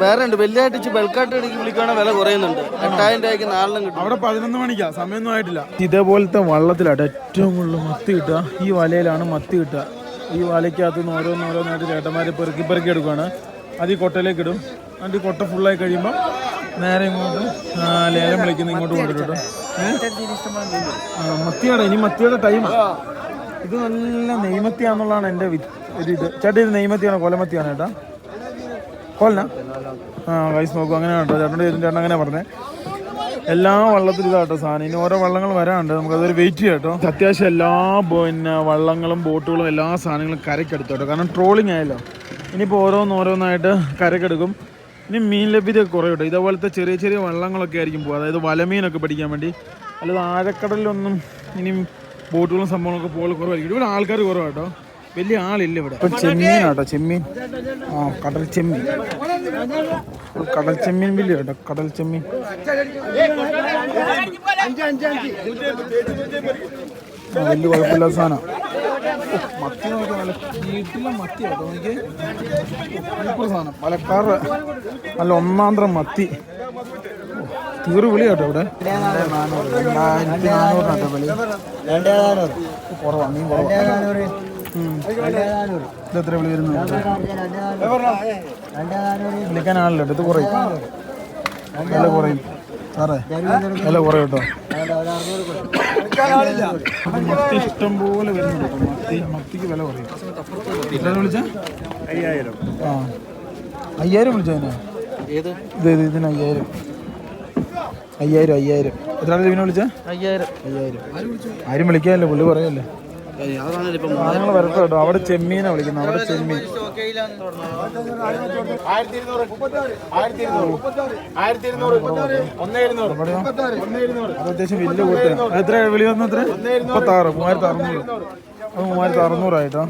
വേറെ ഉണ്ട് വലിയായിട്ട് ബൾക്കായിട്ട് വിളിക്കുകയാണെങ്കിൽ വില കുറയുന്നുണ്ട്. 8000 രൂപയ്ക്ക് 4 കിട്ടും. അവിടെ 11 മണിക്കാ, സമയമൊന്നും ആയിട്ടില്ല. ഇതേപോലത്തെ വള്ളത്തിലാട്ടോ ഏറ്റവും കൂടുതൽ മത്തി കിട്ടുക. ഈ വലയിലാണ് മത്തി കിട്ടുക. ഈ വലയ്ക്കകത്ത് നിന്ന് ഓരോന്നോരോന്നായിട്ട് ചേട്ടന്മാർ പെറുക്കി എടുക്കുകയാണ്. അത് ഈ കൊട്ടയിലേക്ക് ഇടും. അതിൻ്റെ കൊട്ട ഫുള്ളായി കഴിയുമ്പോൾ നേരെ ഇങ്ങോട്ട് ലേലം വിളിക്കുന്ന ഇങ്ങോട്ട് കൊണ്ടുവരും. മത്തിയാണ് ഇനി മത്തിയുടെ ടൈമാണ്. ഇത് നല്ല നെയ്മത്തിയാന്നുള്ളതാണ് എൻ്റെ ഒരു ഇത്. ചേട്ടാ ഇത് നെയ്മത്തിയാണോ കൊലമത്തിയാണോ ചേട്ടാ? കൊല്ലന കൈസ് നോക്കും. അങ്ങനെ കേട്ടോ ചേട്ടൻ്റെ ചേട്ടൻ അങ്ങനെ പറഞ്ഞേ. എല്ലാ വള്ളത്തിലും ഇതാട്ടോ സാധനം. ഇനി ഓരോ വള്ളങ്ങൾ വരാനുണ്ട്, നമുക്കതൊരു വെയിറ്റ് ചെയ്യാം കേട്ടോ. അത്യാവശ്യം എല്ലാ പിന്നെ വള്ളങ്ങളും ബോട്ടുകളും എല്ലാ സാധനങ്ങളും കരയ്ക്കെടുത്തു കേട്ടോ. കാരണം ട്രോളിങ് ആയല്ലോ. ഇനിയിപ്പോൾ ഓരോന്നോരോന്നായിട്ട് കരയ്ക്കെടുക്കും. ഇനി മീൻ ലഭ്യത കുറയും. ഇതേപോലത്തെ ചെറിയ ചെറിയ വള്ളങ്ങളൊക്കെ ആയിരിക്കും പോകുക, അതായത് വലമീനൊക്കെ പിടിക്കാൻ വേണ്ടി. അല്ലാതെ ആഴക്കടലിലൊന്നും ഇനിയും ബോട്ടുകളും സംഭവങ്ങളൊക്കെ പോകാൻ കുറവായിരിക്കും. ഇവിടെ ആൾക്കാർ കുറവാട്ടോ, വലിയ ആളില്ല ഇവിടെ. ഇപ്പം ചെമ്മീനാട്ടോ, ചെമ്മീൻ. കടൽ ചെമ്മീൻ. കടൽ ചെമ്മീൻ വലിയ കേട്ടോ, കടൽ ചെമ്മീൻ. വലിയ കുഴപ്പമില്ലാത്ത സാധനം. മത്തി നോക്കിയാൽ നല്ല വീട്ടിലെ മത്തി കേട്ടോ. എനിക്ക് സൂപ്പർ സാധനം. മലക്കാറ് നല്ല ഒന്നാന്തരം മത്തി. തീറ് വിളി കേട്ടോ ഇവിടെ. 2400 വിളി. കുറവാണ്, മീൻ കുറവാണ്. ഇതെത്ര വിളി വരുന്നു? വിളിക്കാനാണല്ലോ, ഇത് കുറയും, വില കുറയും സാറേ, വില കുറയും കേട്ടോ. മത്തി ഇഷ്ടം പോലെ വരുന്നുണ്ട് കേട്ടോ. മത്തിക്ക് വില കുറയും. എത്ര വിളിച്ച? 5000. 5000 വിളിച്ചതിനാ? ഇതിന് 5000. 5000. എത്ര ഇതിനെ വിളിച്ച? 5000. ആരും വിളിക്കാനല്ലേ, പുള്ളി പറയല്ലേ. സാധനങ്ങൾ വരട്ടെ കേട്ടോ. അവിടെ ചെമ്മീനാ വിളിക്കുന്നത്, അവിടെ ചെമ്മീൻ. അത്യാവശ്യം വലിയ കൂട്ടാണ്. എത്ര വിളി വന്നു? എത്ര? 36. 3600. അത് 3600 ആയിട്ടോ.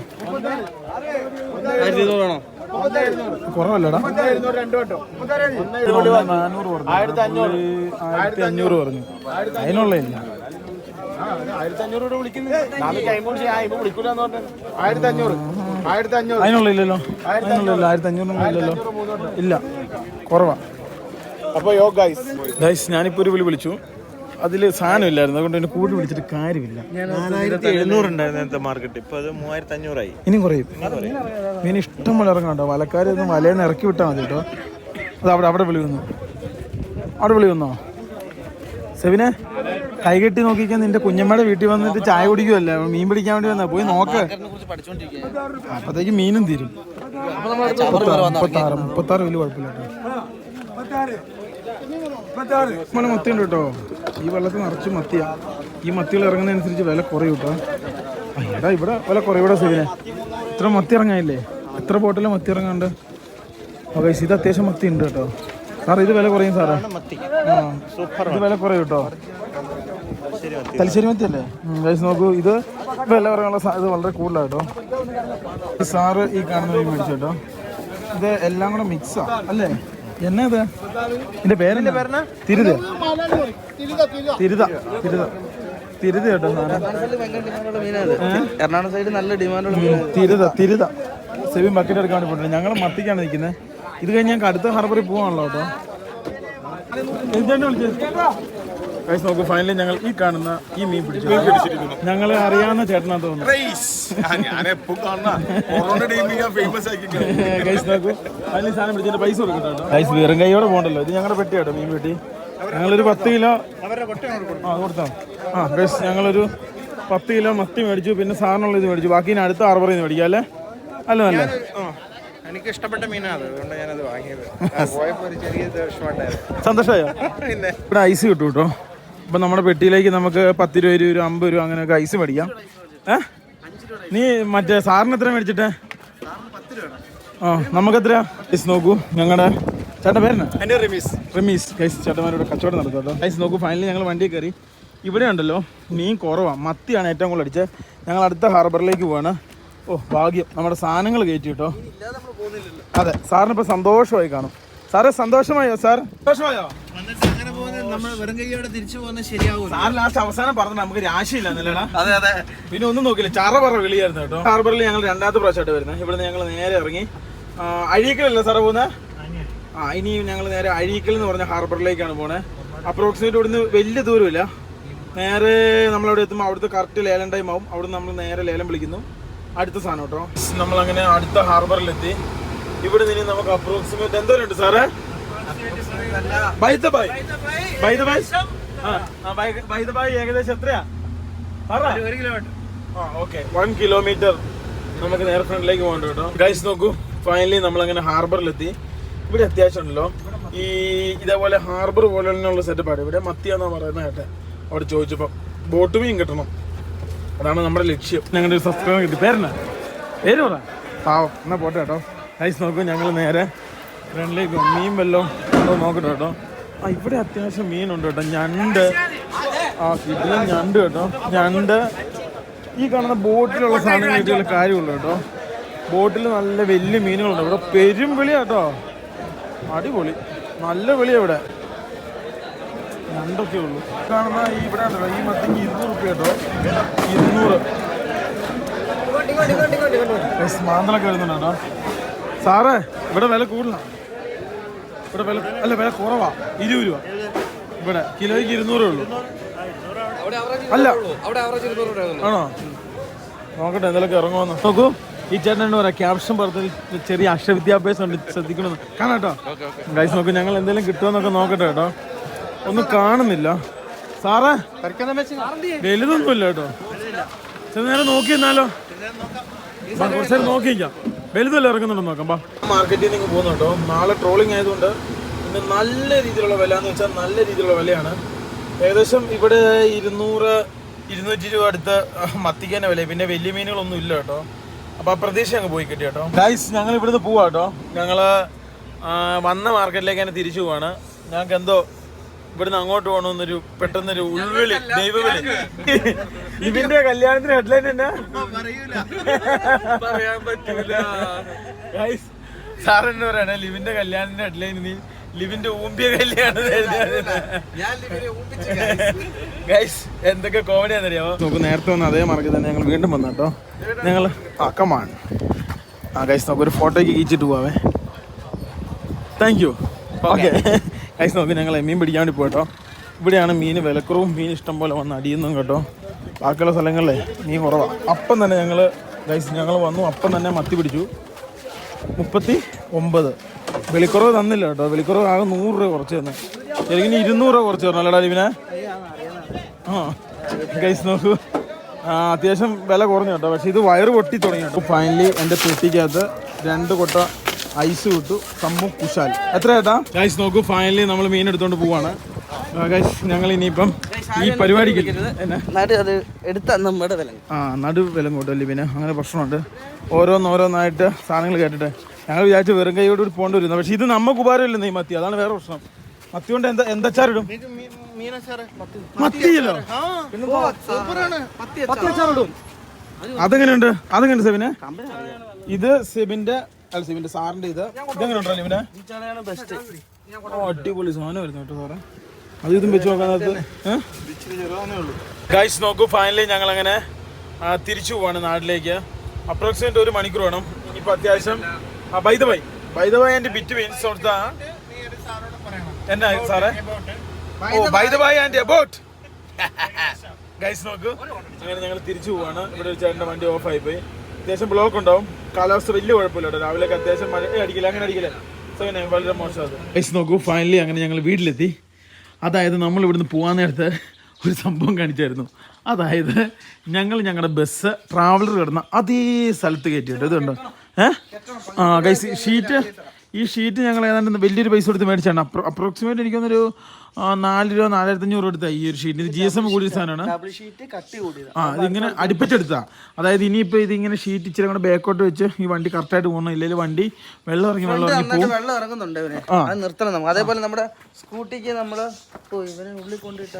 കുറവല്ലടാ. 400 പറഞ്ഞു, 1500 പറഞ്ഞു. അതിനുള്ള ഇല്ല. 1500 വിളിക്കുന്നത്. അതിനുള്ള ഇല്ലല്ലോ, അതിനുള്ള 1500 ഇല്ലല്ലോ. ഇല്ല, കുറവാ. അപ്പോൾ ഗൈസ് ഞാനിപ്പോൾ ഒരു വിളി വിളിച്ചു, അതിൽ സാധനം ഇല്ലായിരുന്നു, അതുകൊണ്ട് എന്നെ കൂടി വിളിച്ചിട്ട് കാര്യമില്ല. 4700 ഉണ്ടായിരുന്നു നേരത്തെ മാർക്കറ്റ്, ഇപ്പോൾ അത് 3500 ആയി. ഇനിയും കുറയും. മീൻ ഇഷ്ടം പോലെ ഇറങ്ങാം കേട്ടോ. വലക്കാരൊന്നും വലയെന്ന് ഇറക്കി വിട്ടാൽ മതി കേട്ടോ. അത് അവിടെ വിളി വന്നു. അവിടെ വിളി വന്നോ സെവിനെ? കൈകെട്ടി നോക്കിക്കാൻ നിന്റെ കുഞ്ഞമ്മയുടെ വീട്ടിൽ വന്നിട്ട് ചായ കുടിക്കുമല്ലേ, മീൻ പിടിക്കാൻ വേണ്ടി വന്നാ. പോയി നോക്ക്, അപ്പത്തേക്ക് മീനും തീരും. 36 വലിയ കുഴപ്പമില്ല കേട്ടോ. നമ്മള് മത്തി ഉണ്ട് കേട്ടോ. ഈ വെള്ളത്തിൽ നിറച്ച് മത്തിയാ. ഈ മത്തികൾ ഇറങ്ങുന്നതനുസരിച്ച് വില കുറയും കേട്ടോ. എടാ ഇവിടെ വില കുറേ ഇവിടെ സെവിനെ ഇത്ര മത്തി ഇറങ്ങാനില്ലേ എത്ര ബോട്ടിൽ മത്തി ഇറങ്ങാണ്ട് ഓക്കെ ഇത് അത്യാവശ്യം മത്തി ഉണ്ട് കേട്ടോ സാർ ഇത് വില കുറയും സാറേ ആ ഇത് വില കുറയും കേട്ടോ തലശ്ശേരി മത്തി അല്ലേ ഗൈസ് നോക്കൂ ഇത് വില പറയാനുള്ള സാധ്യത വളരെ കൂടുതലാണ് കേട്ടോ സാറ് ഈ കാണുന്ന മീൻ മേടിച്ചു കേട്ടോ ഇത് എല്ലാം കൂടെ മിക്സാ അല്ലേ എന്നാ ഇത് ഇതിന്റെ പേരെന്താ തിരുത തിരുത തിരുത തിരുത കേട്ടോ എറണാകുളം സൈഡ് നല്ല ഡിമാൻഡുള്ള തിരുത തിരുത സെവിൻ ബക്കറ്റ് എടുക്കാൻ വേണ്ടി പോയിട്ടുണ്ട് ഞങ്ങൾ മത്തിക്കാണ് നിൽക്കുന്നത് ഇത് കഴിഞ്ഞ് ഞങ്ങൾക്ക് അടുത്ത ഹാർബറിൽ പോകാണല്ലോ കേട്ടോ ഗൈസ് നോക്കൂ ഫൈനലി ഞങ്ങൾ ഈ കാണുന്ന ഈ മീൻ പിടിച്ചു ഞങ്ങൾ അറിയാവുന്ന ചേട്ടനാ തോന്നുന്നു ഗൈസ് നോക്കൂ ഫൈനലി സാധനം പിടിച്ചിട്ട് പൈസ കൊടുക്കട്ടോ ഗൈസ് വെറും കൈയോടെ പോകണ്ടല്ലോ ഇത് ഞങ്ങളുടെ പെട്ടി കേട്ടോ മീൻ പെട്ടി ഞങ്ങളൊരു 10 കിലോ കൊടുത്താ ഗൈസ് ഞങ്ങളൊരു 10 കിലോ മത്തി മേടിച്ചു പിന്നെ സാറിനുള്ള ഇത് മേടിച്ചു ബാക്കി ഇനി അടുത്ത ഹാർബറിൽ നിന്ന് മേടിക്കാം അല്ലേ അല്ല നല്ല എനിക്ക് ഇഷ്ടപ്പെട്ട മീനാണ് അതുകൊണ്ട് ഞാനത് വാങ്ങിയത് പോയപ്പോൾ ഒരു ചെറിയ സന്തോഷമായോ ഇവിടെ ഐസ് കിട്ടും കേട്ടോ ഇപ്പം നമ്മുടെ പെട്ടിയിലേക്ക് നമുക്ക് 10 രൂപ 20 രൂപ 50 രൂപ അങ്ങനെയൊക്കെ ഐസ് മേടിക്കാം നീ മറ്റേ സാറിന് എത്ര മേടിച്ചിട്ടേ നമുക്കെത്ര ഐസ് നോക്കൂ ഞങ്ങളുടെ ചേട്ടൻ പേരെന്നാ റമീസ് ഗൈസ് ചേട്ടന്മാരോട് കച്ചവടം നടത്തും കേട്ടോ ഐസ് നോക്കൂ ഫൈനലി ഞങ്ങൾ വണ്ടിയിൽ കയറി ഇവിടെ ഉണ്ടല്ലോ മീൻ കുറവാണ് മത്തിയാണ് ഏറ്റവും കൂടുതൽ അടിച്ചത് ഞങ്ങൾ അടുത്ത ഹാർബറിലേക്ക് പോവാണ് ഓ ഭാഗ്യം നമ്മുടെ സാധനങ്ങൾ കയറ്റി കേട്ടോ അതെ സാറിന് ഇപ്പൊ സന്തോഷമായി കാണും സാറേ സന്തോഷമായോ സാർ സന്തോഷമായോ നമ്മൾ വെറും കൈയോടെ തിരിച്ചു പോകുന്നത് ശരിയാവും സാർ ലാസ്റ്റ് അവസാനം പറഞ്ഞു നമുക്ക് രാശിയില്ല എന്നല്ലേടാ അതെ അതെ പിന്നെ ഒന്നും നോക്കില്ല ചറ പറ വിളിയായിരുന്നു കേട്ടോ ഹാർബറിൽ ഞങ്ങൾ രണ്ടാമത്തെ പ്രാവശ്യമായിട്ട് വരുന്നത് ഇവിടുന്ന് ഞങ്ങൾ നേരെ ഇറങ്ങി അഴീക്കലല്ലേ സാറേ പോകുന്നത് ഇനി ഞങ്ങൾ നേരെ അഴീക്കൽ എന്ന് പറഞ്ഞ ഹാർബറിലേക്കാണ് പോണത് അപ്രോക്സിമേറ്റ് ഇവിടുന്ന് വലിയ ദൂരമില്ല നേരെ നമ്മളവിടെ എത്തുമ്പോൾ അവിടുത്തെ കറക്റ്റ് ലേലം ടൈം ആവും അവിടുന്ന് നമ്മൾ നേരെ ലേലം വിളിക്കുന്നു അടുത്ത സാധനം കേട്ടോ നമ്മളങ്ങനെ അടുത്ത ഹാർബറിലെത്തി ഇവിടെ നിന്ന് നമുക്ക് അപ്രോക്സിമേറ്റ് എന്തോരം ഉണ്ട് സാറേ ഏകദേശം എത്രയാ 1 കിലോമീറ്റർ നമുക്ക് നേരെ ഫ്രണ്ടിലേക്ക് പോകണ്ട കേട്ടോ ഗൈസ് നോക്കൂ ഫൈനലി നമ്മളങ്ങനെ ഹാർബറിലെത്തി ഇവിടെ അത്യാവശ്യം ഉണ്ടല്ലോ ഈ ഇതേപോലെ ഹാർബർ പോലെയുള്ള സെറ്റപ്പാണ് ഇവിടെ മത്തിയാന്നാ പറയുന്നത് കേട്ടെ അവിടെ ചോദിച്ചപ്പോൾ ബോട്ട് മീൻ കിട്ടണം അതാണ് നമ്മുടെ ലക്ഷ്യം ഞങ്ങളുടെ ഒരു സബ്സ്ക്രൈബർ കിട്ടി പേരെന്നാ പേര് പറ പാവം എന്നാ പോട്ടെ കേട്ടോ ഗൈസ് നോക്കൂ ഞങ്ങൾ നേരെ ഫ്രണ്ടിലേക്ക് മീൻ വല്ലതും ഉണ്ടോ നോക്കട്ടെ കേട്ടോ ഇവിടെ അത്യാവശ്യം മീനുണ്ട് കേട്ടോ ഞണ്ട് കിട്ടിയ ഞണ്ട് കേട്ടോ ഞണ്ട് ഈ കാണുന്ന ബോട്ടിലുള്ള സാധനങ്ങൾ കിട്ടിയുള്ള കാര്യമുള്ളൂ കേട്ടോ ബോട്ടിൽ നല്ല വലിയ മീനുകളുണ്ട് ഇവിടെ പെരും വിളിയാ കേട്ടോ അടിപൊളി നല്ല വിളിയാ ഇവിടെ ഞണ്ടൊക്കെ ഉള്ളൂ കാണുന്ന ഇവിടെ ഉണ്ടല്ലോ ഈ മത്തിക്ക് 200 രൂപ കേട്ടോ 200 മാന്തളൊക്കെ വരുന്നുണ്ട് കേട്ടോ സാറേ ഇവിടെ വില കൂടുതലാണ് ഇവിടെ വില അല്ല വില കുറവാ 20 രൂപ ഇവിടെ കിലോയ്ക്ക് 200 ഉള്ളൂ അല്ല ആണോ നോക്കട്ടെ എന്തെങ്കിലുമൊക്കെ ഇറങ്ങുമെന്ന് നോക്കൂ ഈ ചേട്ടൻ എന്താ പറയാ ക്യാപ്ഷൻ പറഞ്ഞതിൽ ചെറിയ അക്ഷരവിദ്യാഭ്യാസം ഉണ്ട് ശ്രദ്ധിക്കണമെന്ന് കാണാട്ടോ ഗൈസ് നോക്കൂ ഞങ്ങൾ എന്തെങ്കിലും കിട്ടുമെന്നൊക്കെ നോക്കട്ടെ കേട്ടോ ഒന്നും കാണുന്നില്ല സാറേ വലുതൊന്നുമില്ല കേട്ടോ ചില നേരം നോക്കി എന്നാലോ കുറച്ച് നേരം നോക്കിക്കാം വലുതല്ല ഇറങ്ങുന്നുണ്ടോ നോക്കാം മാർക്കറ്റിൽ നിന്ന് പോകുന്നു കേട്ടോ നാളെ ട്രോളിങ് ആയതുകൊണ്ട് ഇന്ന് നല്ല രീതിയിലുള്ള വില എന്ന് വെച്ചാൽ നല്ല രീതിയിലുള്ള വിലയാണ് ഏകദേശം ഇവിടെ 200-220 രൂപ അടുത്ത് മത്തിക്കാൻ്റെ വില പിന്നെ വലിയ മീനുകളൊന്നും ഇല്ല കേട്ടോ അപ്പോൾ ആ പ്രതീക്ഷ അങ്ങ് പോയി കിട്ടി കേട്ടോ ഗൈസ് ഞങ്ങൾ ഇവിടുന്ന് പോവാ കേട്ടോ ഞങ്ങൾ വന്ന മാർക്കറ്റിലേക്ക് തന്നെ തിരിച്ചു പോവാണ് ഞങ്ങൾക്ക് എന്തോ ഇവിടുന്ന് അങ്ങോട്ട് പോകണമെന്നൊരു പെട്ടെന്നൊരു ഉൾവിളി ദൈവവിളി ലിവിന്റെ കല്യാണത്തിന് ഹെഡ്ലൈൻ തന്നെ പറയാൻ പറ്റൂല ഗൈസ് സാറെന്ന് പറയണേ ലിവിന്റെ കല്യാണത്തിന്റെ ഹെഡ്ലൈൻ നീ ലിവിന്റെ ഊമ്പിയ കല്യാണം ഗൈസ് എന്തൊക്കെ കോമഡിയാണെന്നറിയാമോ നമുക്ക് നേരത്തെ വന്ന അതേ മാർക്കറ്റ് തന്നെ ഞങ്ങൾ വീണ്ടും വന്നു കേട്ടോ ഞങ്ങൾ കമാണ് ഗൈസ് നമുക്ക് ഒരു ഫോട്ടോയ്ക്ക് കീച്ചിട്ട് പോവാവേ താങ്ക് യു ഓക്കെ ഗൈസ് നോക്കി ഞങ്ങൾ മീൻ പിടിക്കാൻ വേണ്ടി പോയിട്ടോ ഇവിടെയാണ് മീൻ വിലക്കുറവും മീൻ ഇഷ്ടം പോലെ വന്ന് അടിയുന്നതും കേട്ടോ ബാക്കിയുള്ള സ്ഥലങ്ങളിലെ മീൻ കുറവാണ് അപ്പം തന്നെ ഞങ്ങൾ വന്നു അപ്പം തന്നെ മത്തി പിടിച്ചു 39 വെളിക്കുറവ് തന്നില്ല കേട്ടോ വെളിക്കുറവ് ആകെ 100 രൂപ കുറച്ച് തന്നെ ശരിക്കും 200 രൂപ കുറച്ച് തരണം അല്ലടാ ലിവിനെ ഗൈസ് നോക്കൂ അത്യാവശ്യം വില കുറഞ്ഞു കേട്ടോ പക്ഷെ ഇത് വയറ് പൊട്ടി തുടങ്ങി കേട്ടോ ഫൈനലി എൻ്റെ പെട്ടിക്കകത്ത് 2 കൊട്ട ഐസ് വിട്ടു സമ്മു കുശാൽ എത്ര ചേട്ടാ ഗൈസ് നോക്കൂ ഫൈനലി നമ്മൾ മീൻ എടുത്തോണ്ട് പോവാണ് ഗൈസ് ഞങ്ങൾ ഇനിയിപ്പം ഈ പരിപാടിക്ക് എന്നാ നാട് അത് എടുത്ത നമ്മുടെ വില നടു വിലം കൂട്ടല്ലേ പിന്നെ അങ്ങനെ പ്രശ്നമുണ്ട്. ഓരോന്നായിട്ട് സാധനങ്ങൾ കേട്ടിട്ട് ഞങ്ങൾ വിചാരിച്ചു വെറും കൈയോട് പോകേണ്ടി വരുന്നത്. പക്ഷെ ഇത് നമുക്ക് ഉപകാരമില്ലെന്ന് ഈ മത്തി, അതാണ് വേറെ പ്രശ്നം. മത്തി കൊണ്ട് എന്തച്ചാറിടും? മത്തിയല്ലോ. അതെങ്ങനെയുണ്ട് സെബിനെ? ഇത് സെബിന്റെ സാറിന്റെ ഇതെങ്ങനെയുണ്ടോ ലിബിനെ? അടിപൊളി സാധനം വരുന്നു കേട്ടോ സാറേ. അത് ഇതും വെച്ച് നോക്കാനകത്ത് ഗൈസ് നോക്കൂ. ഫൈനലി ഞങ്ങൾ അങ്ങനെ തിരിച്ചു പോവാണ് നാട്ടിലേക്ക്. അപ്രോക്സിമേറ്റ് 1 മണിക്കൂർ വേണം. ഇനിയിപ്പോൾ അത്യാവശ്യം ബൈ ആൻഡ് ബിറ്റ് മീൻസ് കൊടുത്താ എന്നാ സാറേ? ബൈ ആൻഡ് അബൌട്ട് ഗൈസ് നോക്കൂ. അങ്ങനെ ഞങ്ങൾ തിരിച്ചു പോവാണ്. ഇവിടെ ഒരു ചേട്ടൻ്റെ വണ്ടി ഓഫായി പോയി. അത്യാവശ്യം ബ്ലോക്ക് ഉണ്ടാവും. കാലാവസ്ഥ വലിയ കുഴപ്പമില്ല കേട്ടോ. രാവിലെയൊക്കെ അത്യാവശ്യം മഴ അടിക്കില്ല, അങ്ങനെ അടിക്കില്ല. സോ അങ്ങനെ വളരെ മോശമാണ്. ഗൈസ് നോക്കൂ. ഫൈനലി അങ്ങനെ ഞങ്ങൾ വീട്ടിലെത്തി. അതായത് നമ്മൾ ഇവിടുന്ന് പോകാൻ നേരത്ത് ഒരു സംഭവം കാണിച്ചായിരുന്നു. അതായത് ഞങ്ങളുടെ ബസ് ട്രാവലർ കിടന്ന അതേ സ്ഥലത്ത് കയറ്റിയിട്ട് ഇതുണ്ടോ ഗൈസ് ഈ ഷീറ്റ് ഞങ്ങൾ ഏതാണ്ട് വലിയൊരു പൈസ കൊടുത്ത് മേടിച്ചാണ്. അപ്രോക്സിമേറ്റ് എനിക്കൊന്നൊരു 4 രൂപ 4500 എടുത്താൽ ഈ ഒരു ഷീറ്റ്. ഇത് GSM കൂടിയ സാധനമാണ്. ഇതിങ്ങനെ അടുപ്പിച്ചെടുത്താ. അതായത് ഇനിയിപ്പോൾ ഇതിങ്ങനെ ഷീറ്റ് ഇച്ചിരി കൂടെ ബാക്കോട്ട് വെച്ച് ഈ വണ്ടി കറക്റ്റായിട്ട് പോകണം. ഇല്ലെങ്കിൽ വണ്ടി വെള്ളം ഇറങ്ങി ഇറങ്ങുന്നുണ്ട്. അത് നിർത്തണം നമുക്ക്. അതേപോലെ നമ്മുടെ സ്കൂട്ടിക്ക് നമ്മള് ഉള്ളിൽ കൊണ്ടിട്ട്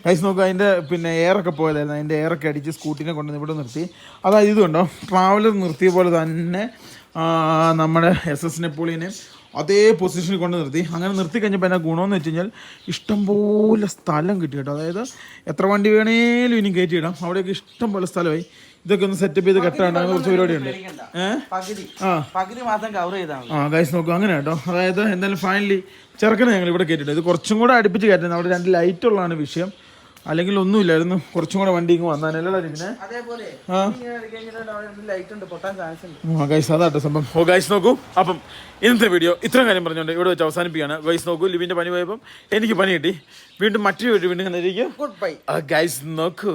കൈസ് നോക്കുക. അതിൻ്റെ പിന്നെ എയറൊക്കെ പോയതായിരുന്നു. അതിൻ്റെ എയറൊക്കെ അടിച്ച് സ്കൂട്ടിനെ കൊണ്ടുവന്ന് ഇവിടെ നിർത്തി. അതായത് ഇതുണ്ടോ ട്രാവലർ നിർത്തിയ പോലെ തന്നെ നമ്മുടെ SS നെപ്പോളിയനെ അതേ പൊസിഷനിൽ കൊണ്ട് നിർത്തി. അങ്ങനെ നിർത്തി കഴിഞ്ഞപ്പോൾ എന്നാ ഗുണമെന്ന് വെച്ച് കഴിഞ്ഞാൽ ഇഷ്ടംപോലെ സ്ഥലം കിട്ടി കേട്ടോ. അതായത് എത്ര വണ്ടി വേണേലും ഇനി കയറ്റിയിടാം. അവിടെയൊക്കെ ഇഷ്ടംപോലെ സ്ഥലമായി. ഇതൊക്കെ ഒന്ന് സെറ്റപ്പ് ചെയ്ത് കെട്ടാണ്ട് അങ്ങനെ കുറച്ച് പരിപാടിയുണ്ട്. പകുതി മാത്രം കവർ ചെയ്താൽ ഗൈസ് നോക്കും അങ്ങനെ കേട്ടോ. അതായത് എന്തായാലും ഫൈനലി ചെറുക്കനെ ഞങ്ങൾ ഇവിടെ കയറ്റിയിട്ട് ഇത് കുറച്ചും കൂടെ അടുപ്പിച്ച് കയറ്റുന്നത്. അവിടെ 2 ലൈറ്റ് ഉള്ളതാണ് വിഷയം. അല്ലെങ്കിൽ ഒന്നുമില്ലായിരുന്നു. കുറച്ചും കൂടെ വണ്ടി ഇങ്ങ് വന്നാനല്ലേ പിന്നെ ഗൈസ് അതാട്ടോ സംഭവം. ഗൈസ് നോക്കൂ. അപ്പം ഇന്നത്തെ വീഡിയോ ഇത്രയും കാര്യം പറഞ്ഞുകൊണ്ട് ഇവിടെ വെച്ച് അവസാനിപ്പിക്കുകയാണ്. ഗൈസ് നോക്കൂ. ലിബിന്റെ പനി പോയപ്പം എനിക്ക് പനി കിട്ടി. വീണ്ടും മറ്റൊരു വീണ്ടും ഗൈസ് നോക്കൂ.